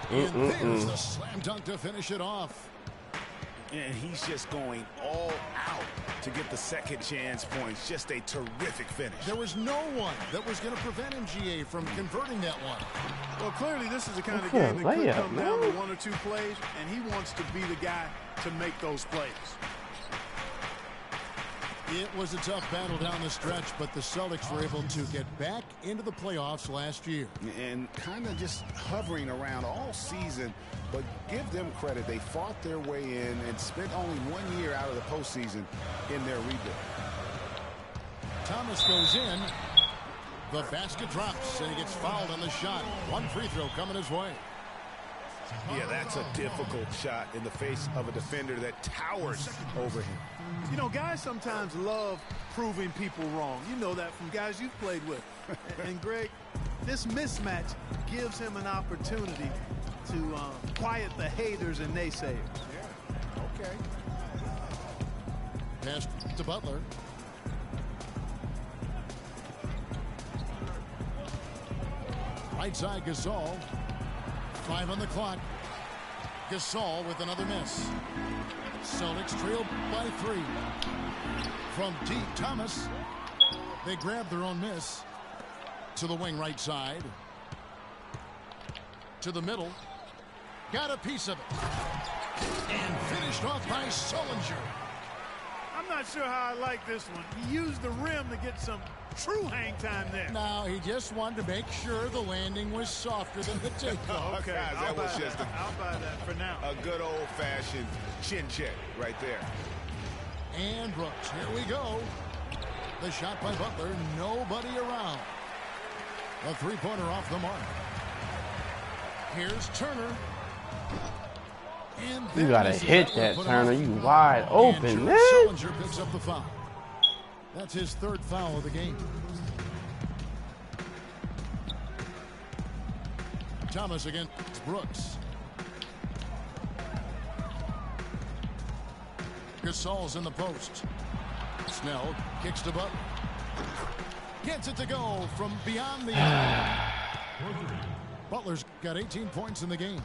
And there's the slam dunk to finish it off. And he's just going all out to get the second chance points. Just a terrific finish. There was no one that was going to prevent MGA from converting that one. Well, clearly this is the kind of game that could come down to 1 or 2 plays, and he wants to be the guy to make those plays. It was a tough battle down the stretch, but the Celtics were able to get back into the playoffs last year. And kind of just hovering around all season, but give them credit. They fought their way in and spent only 1 year out of the postseason in their rebuild. Thomas goes in. The basket drops, and he gets fouled on the shot. 1 free throw coming his way. Yeah, that's a difficult shot in the face of a defender that towers over him. You know, guys sometimes love proving people wrong. You know that from guys you've played with. And Greg, this mismatch gives him an opportunity to quiet the haters and naysayers. Yeah, okay. Pass to Butler. Right side, Gasol. 5 on the clock. Gasol with another miss. Celtics trail by 3. From deep, Thomas. They grab their own miss. To the wing right side. To the middle. Got a piece of it. And finished off by Sullinger. I'm not sure how I like this one. He used the rim to get some true hang time there. Now, he just wanted to make sure the landing was softer than the takeoff. Okay, Guys, that was just I'll buy that for now. a good old-fashioned chin check right there. And Brooks, here we go. The shot by Butler, nobody around. A three-pointer off the mark. Here's Turner. And You gotta hit that, Turner. You wide open, man. Sullinger picks up the foul. That's his 3rd foul of the game. Thomas against Brooks. Gasol's in the post. Snell kicks to Butler. Gets it to go from beyond the arc. Butler's got 18 points in the game.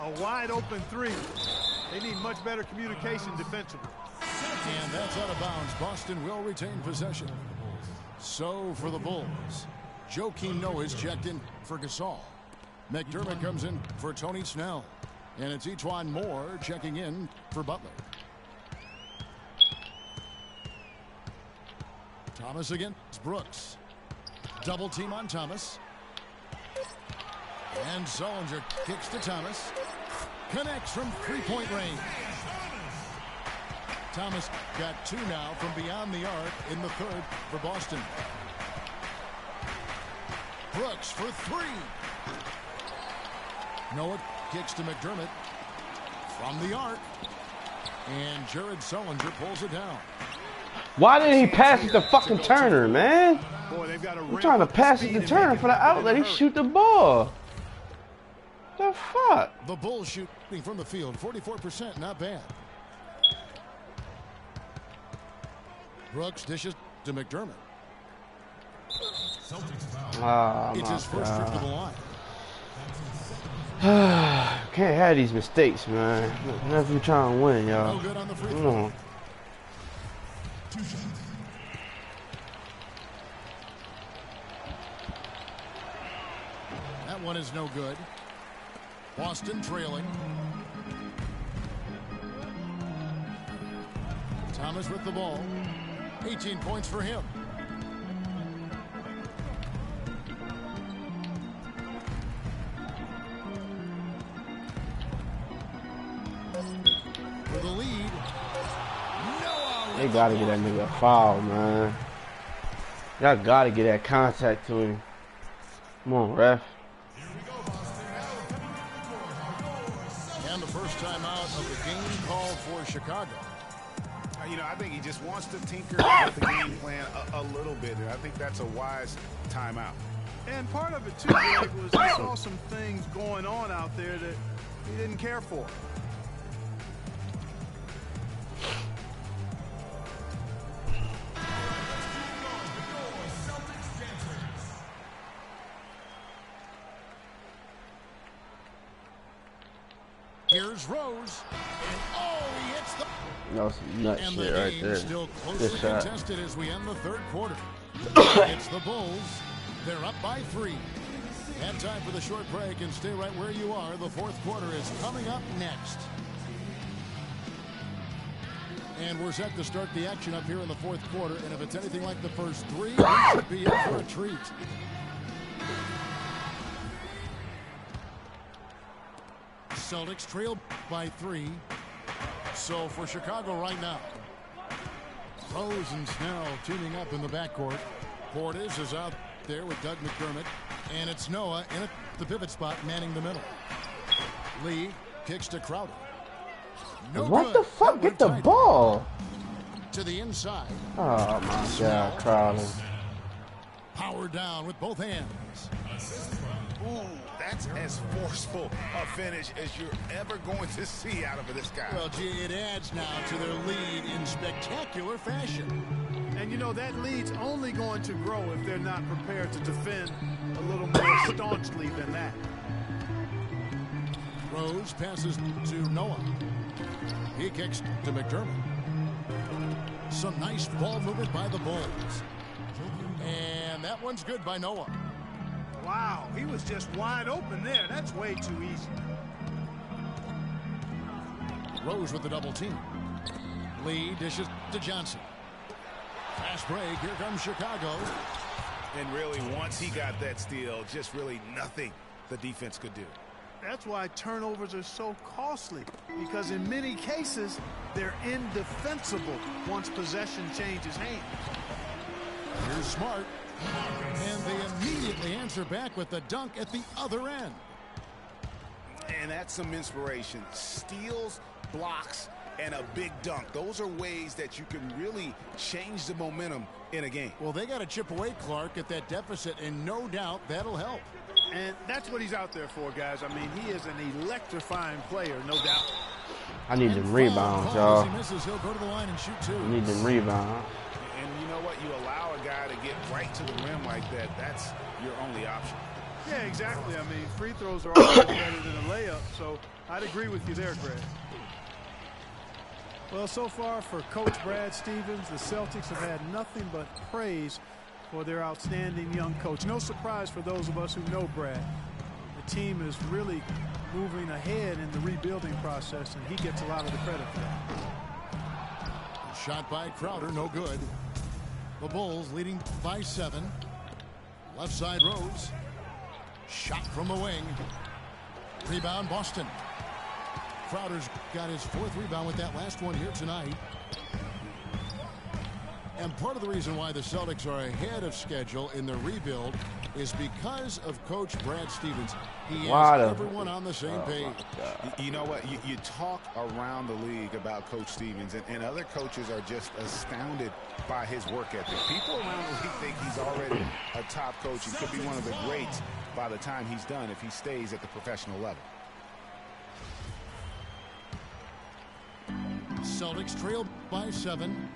A wide open 3. They need much better communication defensively. And that's out of bounds. Boston will retain possession. So for the Bulls, Joakim Noah's checked in for Gasol. McDermott comes in for Tony Snell. And it's Etuan Moore checking in for Butler. Thomas against Brooks. Double team on Thomas. And Sullinger kicks to Thomas. Connects from three-point range. Thomas got 2 now from beyond the arc in the 3rd for Boston. Brooks for 3. Noah kicks to McDermott from the arc. And Jared Sullinger pulls it down. Why didn't he pass it to fucking Turner, man? Boy, they've got I'm trying to pass it to Turner for the outlet. He shoot the ball. The fuck? The Bulls shooting from the field, 44%, not bad. Brooks dishes to McDermott. Oh, It's his first trip to the line. Can't have these mistakes, man. Not if you're trying to win, y'all. No good on the free Come throw. on. That one is no good. Boston trailing. Thomas with the ball. 18 points for him. For the lead. They gotta get that nigga a foul, man. Y'all gotta get that contact to him. Come on, ref. And the first time out of the game called for Chicago. You know, I think he just wants to tinker with the game plan a little bit, and I think that's a wise timeout. And part of it, too, Greg, was he saw some things going on out there that he didn't care for. Here's Rose. And oh, he hits the... That was some nut And shit the right game there. still Good closely shot. contested as we end the 3rd quarter. It's the Bulls. They're up by 3. And time for the short break, and stay right where you are. The 4th quarter is coming up next. And we're set to start the action up here in the 4th quarter. And if it's anything like the first 3, we should be in for a treat. Celtics trail by 3. So for Chicago right now, Rose and Snell teaming up in the backcourt. Portis is out there with Doug McDermott. And it's Noah in at the pivot spot, manning the middle. Lee kicks to Crowder. No What good. the fuck? That Get the one tied. ball. To the inside. Oh my God, Crowder. Power down with both hands. Ooh, that's as forceful a finish as you're ever going to see out of this guy. Well, gee, it adds now to their lead in spectacular fashion. And you know, that lead's only going to grow if they're not prepared to defend a little more staunchly than that. Rose passes to Noah. He kicks to McDermott. Some nice ball movement by the Bulls. And that one's good by Noah. Wow, he was just wide open there. That's way too easy. Rose with the double team. Lee dishes to Johnson. Fast break. Here comes Chicago. And really, once he got that steal, just really nothing the defense could do. That's why turnovers are so costly, because in many cases, they're indefensible once possession changes hands. Here's Smart. And they immediately answer back with the dunk at the other end. And that's some inspiration. Steals, blocks, and a big dunk. Those are ways that you can really change the momentum in a game. Well, they got to chip away, Clark, at that deficit, and no doubt that'll help. And that's what he's out there for, guys. I mean, he is an electrifying player, no doubt. I need them rebounds, y'all. He misses, he'll go to the line and shoot two. I need them rebounds. And you know what? You allow a guy to get right to the rim like that. That's your only option. Yeah, exactly. I mean, free throws are always better than a layup, so I'd agree with you there, Greg. Well, so far for Coach Brad Stevens, the Celtics have had nothing but praise for their outstanding young coach. No surprise for those of us who know Brad. The team is really moving ahead in the rebuilding process, and he gets a lot of the credit for that. Shot by Crowder, no good. The Bulls leading by 7. Left side Rose. Shot from the wing. Rebound Boston. Crowder's got his 4th rebound with that last one here tonight. And part of the reason why the Celtics are ahead of schedule in the rebuild is because of Coach Brad Stevens. He has everyone on the same page. You know what? You talk around the league about Coach Stevens, and other coaches are just astounded by his work ethic. People around the league think he's already a top coach. He could be one of the greats by the time he's done if he stays at the professional level. Celtics trail by 7.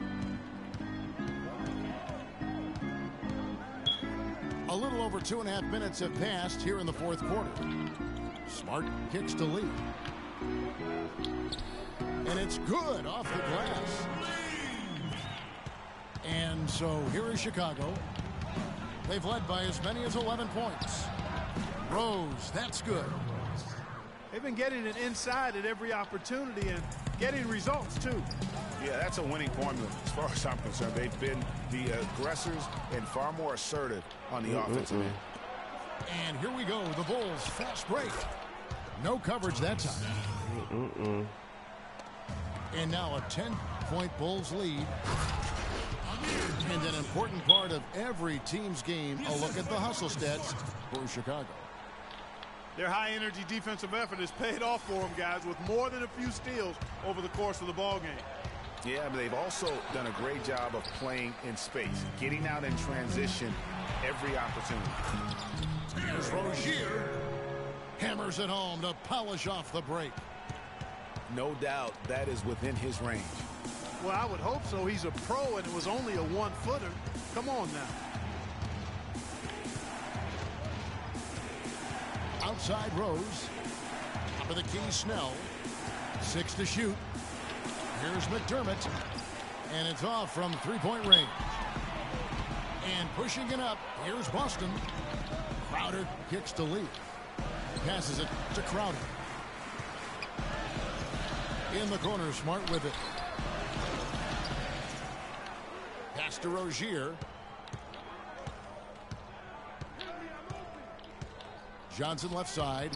A little over 2.5 minutes have passed here in the 4th quarter. Smart kicks to Lee. And it's good off the glass. And so here is Chicago. They've led by as many as 11 points. Rose, that's good. They've been getting it inside at every opportunity and getting results, too. Yeah, that's a winning formula as far as I'm concerned. They've been the aggressors and far more assertive on the offensive end. And here we go, the Bulls fast break. No coverage that time. And now a 10-point Bulls lead. And an important part of every team's game, a look at the hustle stats for Chicago. Their high-energy defensive effort has paid off for them, guys, with more than a few steals over the course of the ball game. Yeah, but they've also done a great job of playing in space, getting out in transition every opportunity. Here's Rozier. Hammers it home to polish off the break. No doubt that is within his range. Well, I would hope so. He's a pro, and it was only a 1-footer. Come on now. Outside Rose. Top of the key, Snell. 6 to shoot. Here's McDermott. And it's off from 3-point range. And pushing it up, here's Boston. Crowder kicks to Lee. Passes it to Crowder. In the corner, Smart with it. Pass to Rozier. Johnson left side.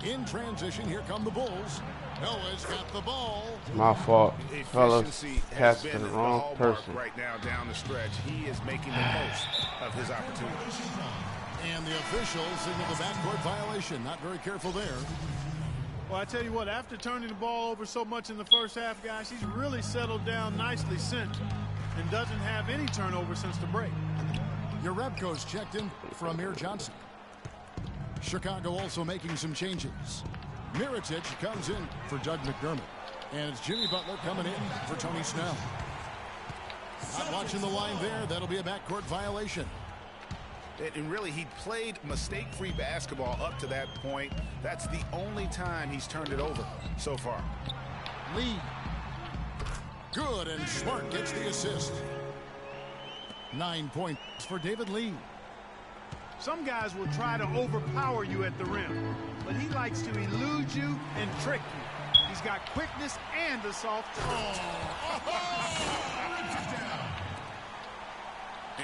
In transition, here come the Bulls. Noah's got the ball. My fault, fellas. Efficiency Passed has to been the wrong hallmark person. right now down the stretch. He is making the most of his opportunities. And the official signaled the backcourt violation. Not very careful there. Well, I tell you what, after turning the ball over so much in the first half, guys, he's really settled down nicely since and doesn't have any turnover since the break. Yarebko's checked in for Amir Johnson. Chicago also making some changes. Mirotic comes in for Doug McDermott. And it's Jimmy Butler coming in for Tony Snell. Not watching the line there. That'll be a backcourt violation. And really, he played mistake-free basketball up to that point. That's the only time he's turned it over so far. Lee. Good, and Smart gets the assist. 9 points for David Lee. Some guys will try to overpower you at the rim, but he likes to elude you and trick you. He's got quickness and a soft touch.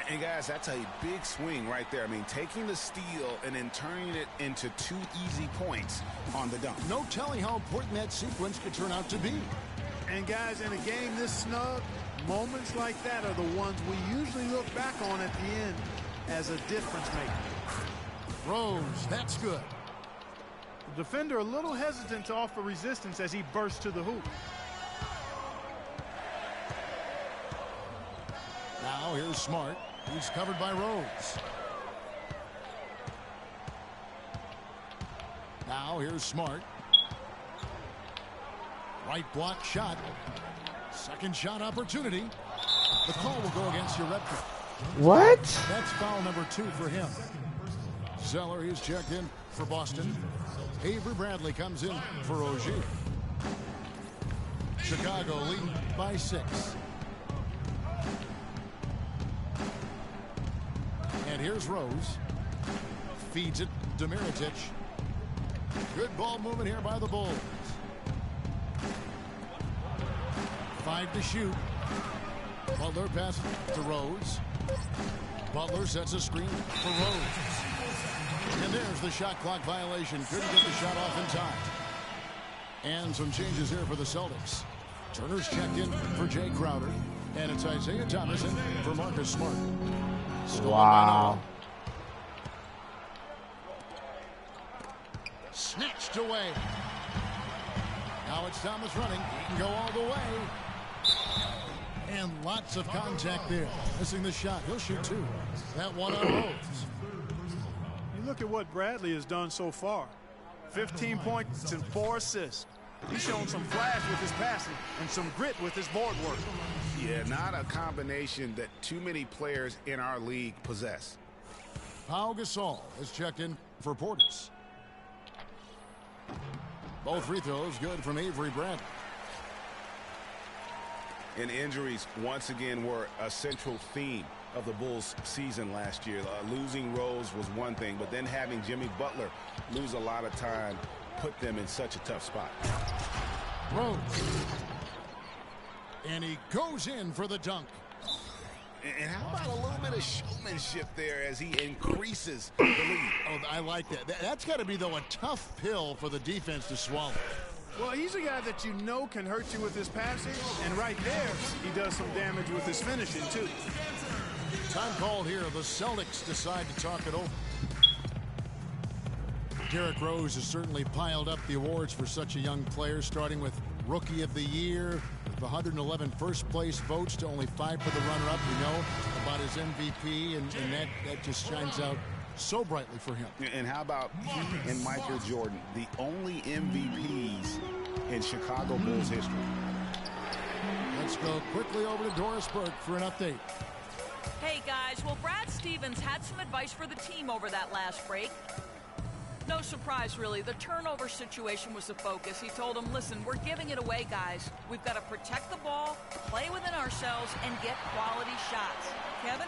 And guys, that's a big swing right there. I mean, taking the steal and then turning it into 2 easy points on the dunk. No telling how important that sequence could turn out to be. And guys, in a game this snug, moments like that are the ones we usually look back on at the end as a difference maker. Rose, that's good. The defender a little hesitant to offer resistance as he bursts to the hoop. Now here's Smart. He's covered by Rose. Now here's Smart. Right block shot. Second shot opportunity. The call will go against Yarebko. What? That's foul number 2 for him. Zeller is checked in for Boston. Avery Bradley comes in for Ogier. Chicago lead by 6. And here's Rose. Feeds it to Mirotic. Good ball movement here by the Bulls. 5 to shoot. Butler passes to Rose. Butler sets a screen for Rose. And there's the shot clock violation. Couldn't get the shot off in time. And some changes here for the Celtics. Turner's checked in for Jay Crowder. And it's Isaiah Thomas in for Marcus Smart. Wow. Snatched away. Now it's Thomas running. He can go all the way. And lots of contact there. Missing the shot. He'll shoot 2. That one on Rose. You look at what Bradley has done so far. 15 points and 4 assists. He's shown some flash with his passing and some grit with his board work. Yeah, not a combination that too many players in our league possess. Pau Gasol is checked in for Portis. Both free throws good from Avery Bradley. And injuries once again were a central theme of the Bulls season last year. Losing Rose was one thing, but then having Jimmy Butler lose a lot of time put them in such a tough spot. Rose. And he goes in for the dunk. And how about a little bit of showmanship there as he increases the lead? Oh, I like that. That's got to be, though, a tough pill for the defense to swallow. Well, he's a guy that you know can hurt you with his passing, and right there, he does some damage with his finishing, too. Time called here. The Celtics decide to talk it over. Derrick Rose has certainly piled up the awards for such a young player, starting with Rookie of the Year, with 111 first-place votes to only 5 for the runner-up. We know about his MVP, and that just shines out so brightly for him. And how about he and Michael Jordan, the only MVPs in Chicago Bulls history? Let's go quickly over to Doris Burke for an update. Hey, guys. Well, Brad Stevens had some advice for the team over that last break. No surprise, really. The turnover situation was the focus. He told them, listen, we're giving it away, guys. We've got to protect the ball, play within ourselves, and get quality shots. Kevin?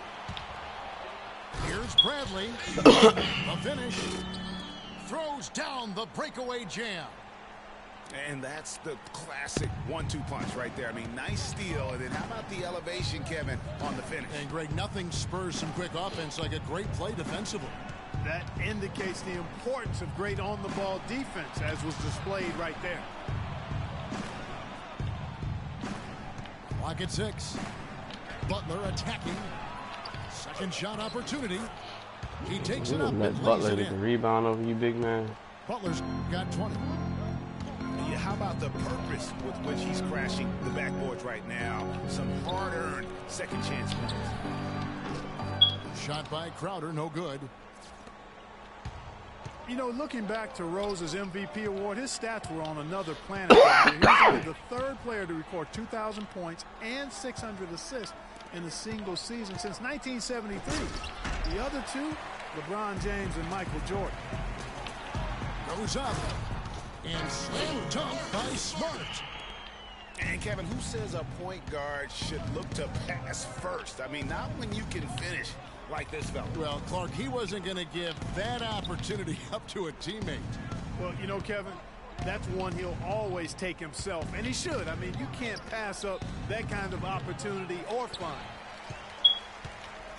Here's Bradley. The finish. Throws down the breakaway jam. And that's the classic 1-2 punch right there. I mean, nice steal. And then how about the elevation, Kevin, on the finish? And, Greg, nothing spurs some quick offense like a great play defensively. That indicates the importance of great on-the-ball defense, as was displayed right there. Clock at 6. Butler attacking. Second shot opportunity. He takes it up and Let lays Butler it get the in. rebound over you, big man. Butler's got 20. Yeah, how about the purpose with which he's crashing the backboards right now? Some hard-earned second chance points. Shot by Crowder, no good. You know, looking back to Rose's MVP award, his stats were on another planet. He was only the third player to record 2,000 points and 600 assists in a single season since 1973. The other two, LeBron James and Michael Jordan. Goes up and slam dunk by Smart. And Kevin, who says a point guard should look to pass first? I mean, not when you can finish like this fella. Well, Clark, he wasn't going to give that opportunity up to a teammate. Well, you know, Kevin, that's one he'll always take himself, and he should. I mean, you can't pass up that kind of opportunity or fun.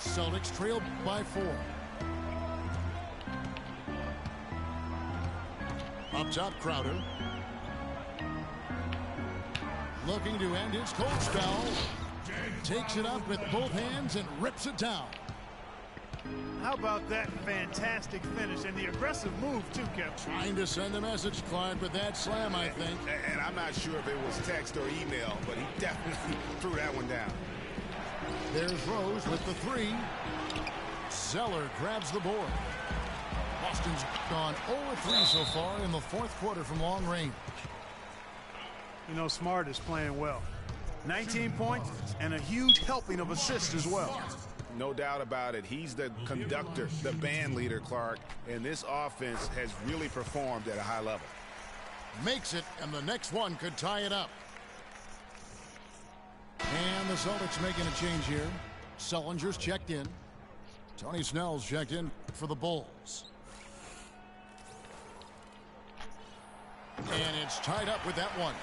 Celtics trail by 4. Up top, Crowder. Looking to end his cold spell. Takes it up with both hands and rips it down. How about that fantastic finish and the aggressive move, too, Kevin? Trying to send a message, Clark, with that slam, I think. And I'm not sure if it was text or email, but he definitely threw that one down. There's Rose with the 3. Zeller grabs the board. Boston's gone 0-3 so far in the fourth quarter from long range. You know, Smart is playing well. 19 points and a huge helping of assists as well. No doubt about it. He's the conductor, the band leader, Clark. And this offense has really performed at a high level. Makes it, and the next one could tie it up. And the Celtics making a change here. Sullinger's checked in. Tony Snell's checked in for the Bulls. And it's tied up with that one.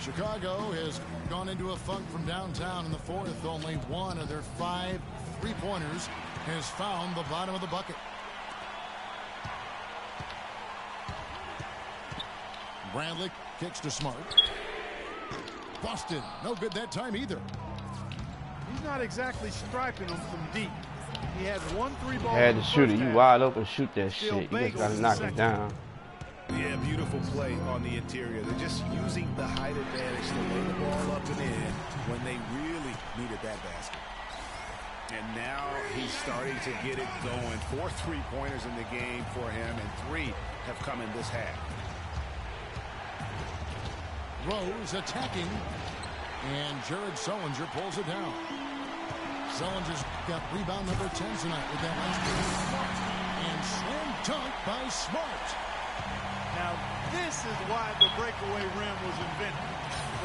Chicago has gone into a funk from downtown in the fourth. Only one of their 5 3-pointers has found the bottom of the bucket. Bradley kicks to Smart. Boston, no good that time either. He's not exactly striping them from deep. He had 1 3-ball. Had to shoot it. You wide open, shoot that shit. You just gotta knock it down. Yeah, beautiful play on the interior. They're just using the height advantage to lay the ball up and in when they really needed that basket. And now he's starting to get it going. 4 3-pointers in the game for him, and 3 have come in this half. Rose attacking, and Jared Sullinger pulls it down. Sullinger's got rebound number 10 tonight with that last game. And slam dunk by Smart. Now, this is why the breakaway rim was invented.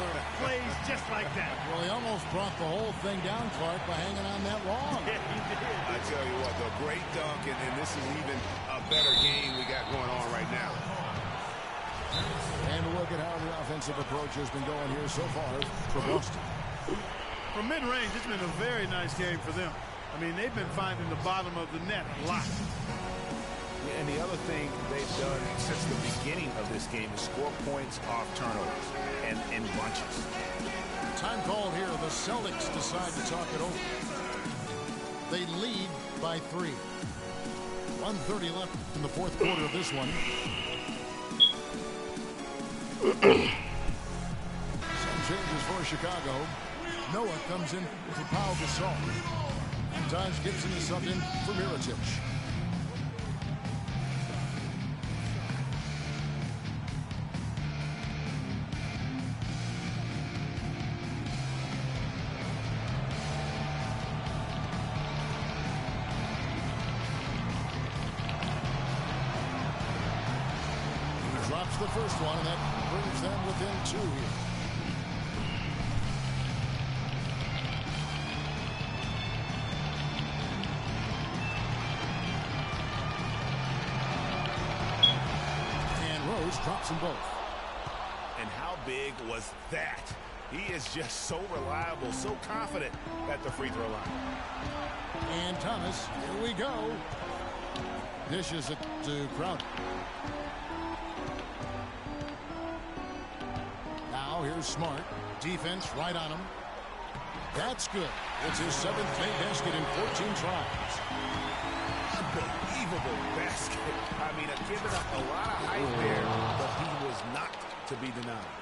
For plays just like that. Well, he almost brought the whole thing down, Clark, by hanging on that long. Yeah, he did. I tell you what, the great dunk, and this is even a better game we got going on right now. And look at how the offensive approach has been going here so far for Boston. From mid-range, it's been a very nice game for them. I mean, they've been finding the bottom of the net a lot. And the other thing they've done since the beginning of this game is score points off turnovers and in bunches. Time called here. The Celtics decide to talk it over. They lead by 3. 1:30 left in the fourth quarter of this one. Some changes for Chicago. Noah comes in for Pau Gasol. And Taj Gibson is subbed in for Mirotic. Drops the first one, and that brings them within 2 here. And Rose drops them both. And how big was that? He is just so reliable, so confident at the free throw line. And Thomas, here we go. Dishes it to Crowder. Now here's Smart. Defense right on him. That's good. It's his 7th made basket in 14 tries. Unbelievable basket. I mean, giving up a lot of height there, but he was not to be denied.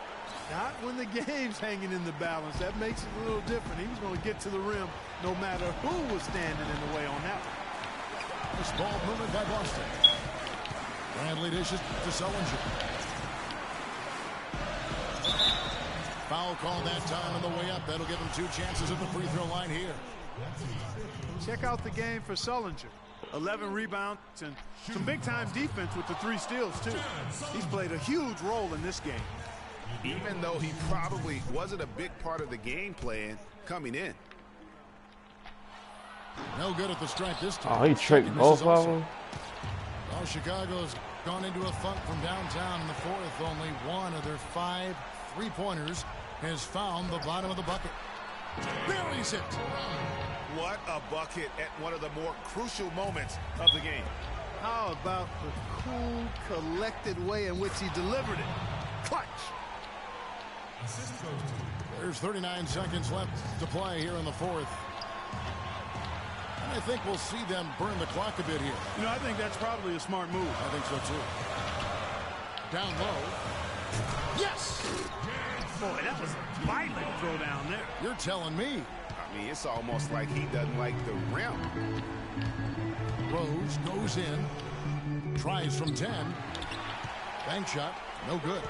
Not when the game's hanging in the balance. That makes it a little different. He was going to get to the rim no matter who was standing in the way on that one. This ball movement by Boston. Bradley dishes to Sullinger. Foul call that time on the way up. That'll give him 2 chances at the free throw line here. Check out the game for Sullinger. 11 rebounds and some big-time defense with the 3 steals, too. He's played a huge role in this game. Even though he probably wasn't a big part of the game plan coming in. No good at the stripe this time. Oh, he tricked both of them. Well, Chicago's gone into a funk from downtown in the fourth. Only one of their 5 3-pointers has found the bottom of the bucket. Buries it. What a bucket at one of the more crucial moments of the game. How about the cool, collected way in which he delivered it? Clutch. There's 39 seconds left to play here in the fourth. And I think we'll see them burn the clock a bit here. You know, I think that's probably a smart move. I think so, too. Down low. Yes! Boy, that was a violent throw down there. You're telling me. I mean, it's almost like he doesn't like the rim. Rose goes in. Tries from 10. Bank shot. No good.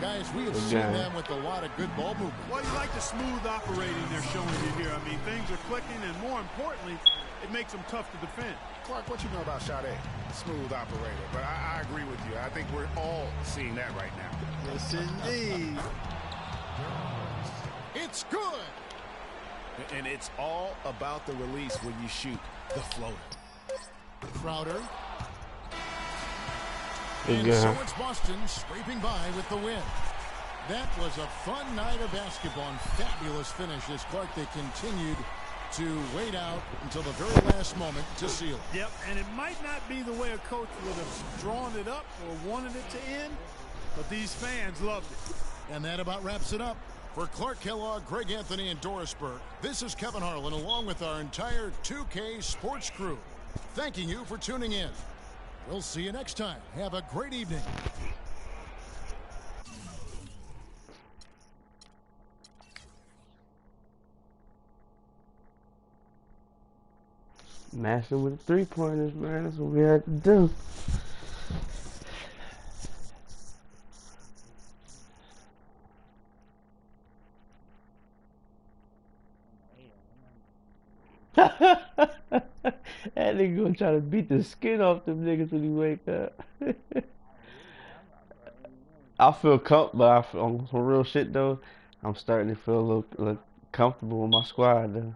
Guys, we have seen them with a lot of good ball movement. Well, you like the smooth operating they're showing you here. I mean, things are clicking, and more importantly, it makes them tough to defend. Clark, what you know about Sade? Smooth operator. But I agree with you. I think we're all seeing that right now. Yes, indeed. It's good. And it's all about the release when you shoot the floater. Crowder. Good And so game. it's Boston scraping by with the win. That was a fun night of basketball and fabulous finish as Clark, they continued to wait out until the very last moment to seal it. Yep, and it might not be the way a coach would have drawn it up or wanted it to end, but these fans loved it. And that about wraps it up. For Clark Kellogg, Greg Anthony, and Doris Burke, this is Kevin Harlan along with our entire 2K Sports crew, thanking you for tuning in. We'll see you next time. Have a great evening. Mashing with the 3-pointers, man. That's what we had to do. That nigga gonna try to beat the skin off them niggas when he wake up. I feel comfortable. On some real shit though, I'm starting to feel a little comfortable with my squad though.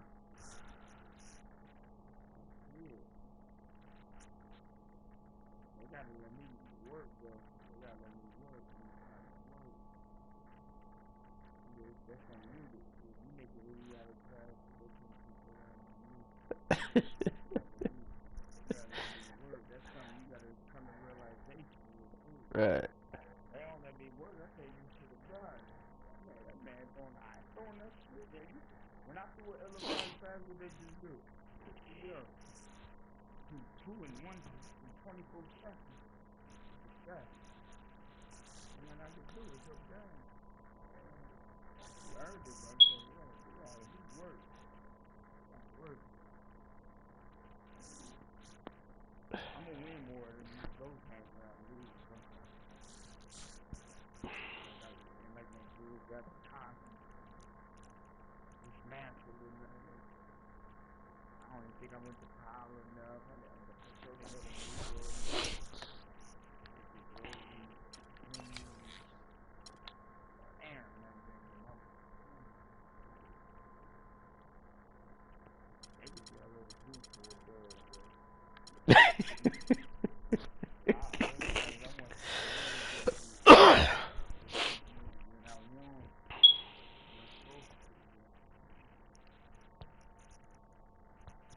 Right. They don't let me work. I say you should have tried. Man, that man going, I ain't throwing that shit. When I threw an elevator pass, what they just do? Yeah. 2 and 1 in 24 seconds. That. And then I can do it. Up down. You earned it, man. So, yeah, you work. Work. I'm going to win more than those games around the league. Got time. Dismantled in there. I don't even think I went to power enough.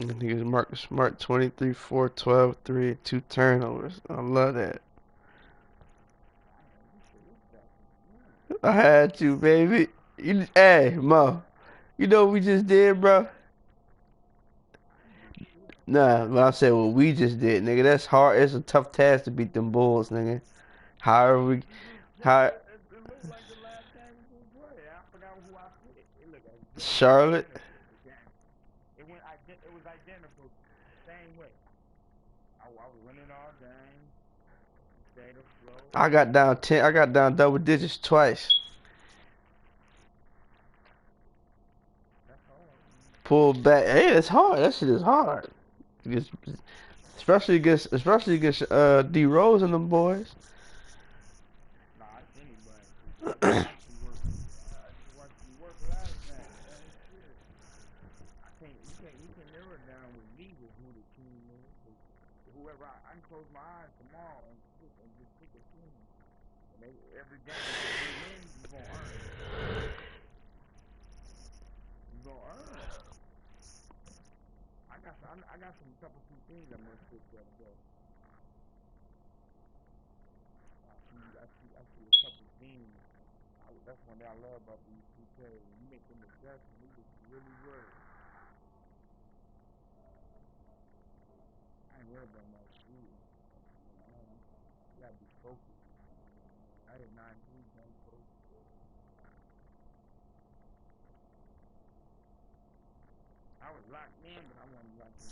Niggas Marcus Smart 23, 4, 12, 3, and 2 turnovers. I love that. I had to, baby. Hey, Mo. You know what we just did, bro? Nah, but I said what we just did, nigga. That's hard. It's a tough task to beat them Bulls, nigga. However we, how. looked like the last time we was playing. I forgot who I put. It looked Charlotte. It was identical, same way. I was winning all game. Stayed afloat. I got down 10. I got down double digits twice. That's hard. Pulled back. Hey, it's hard. That shit is hard. Especially against D Rose and them boys. Nah, it's anybody. I actually work last night. You can narrow it down with me with who the team is. Whoever I can close my eyes tomorrow and just pick a team. And every game they win, you gonna earn it. You gonna earn it. I got some couple few things I'm gonna pick up though. I see a couple things. That's one thing I love about these 2K. When you make them adjustments, it just really work. I ain't worried about my shooting. You gotta be focused. I hit 9 3s, don't focus. I was locked in, but I wasn't locked in.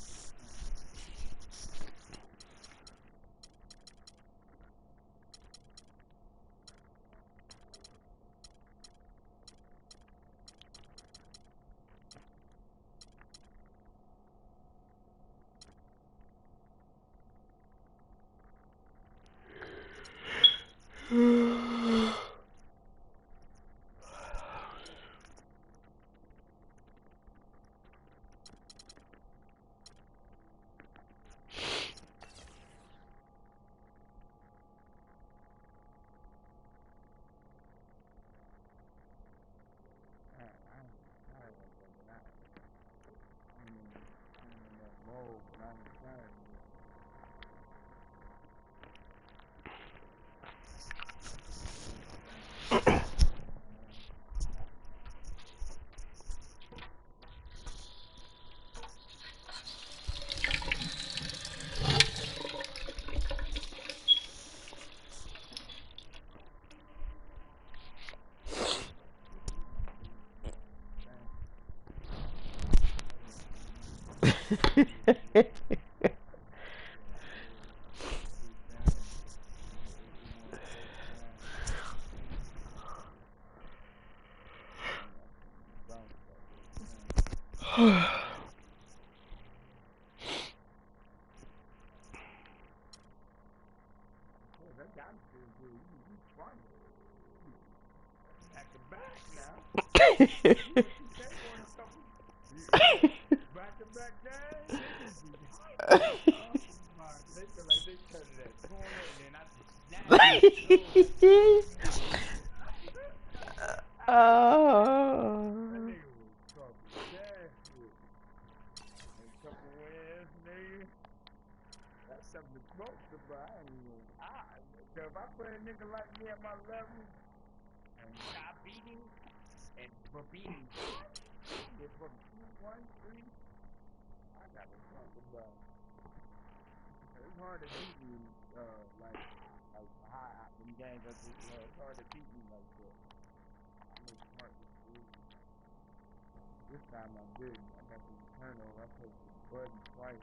Back to back games. They feel like they cutting that corner and then I just snap. Oh. That nigga was talking that shit. A couple wins, nigga. That's something to boast about. If I put a nigga like me at my level and stop beating and for beating if from 2, 1, 3, I gotta talk about it. It's hard to beat me like high in games. It's hard to beat me like that. I make smart decisions. This time I didn't. I got the turnover. I pushed the button twice.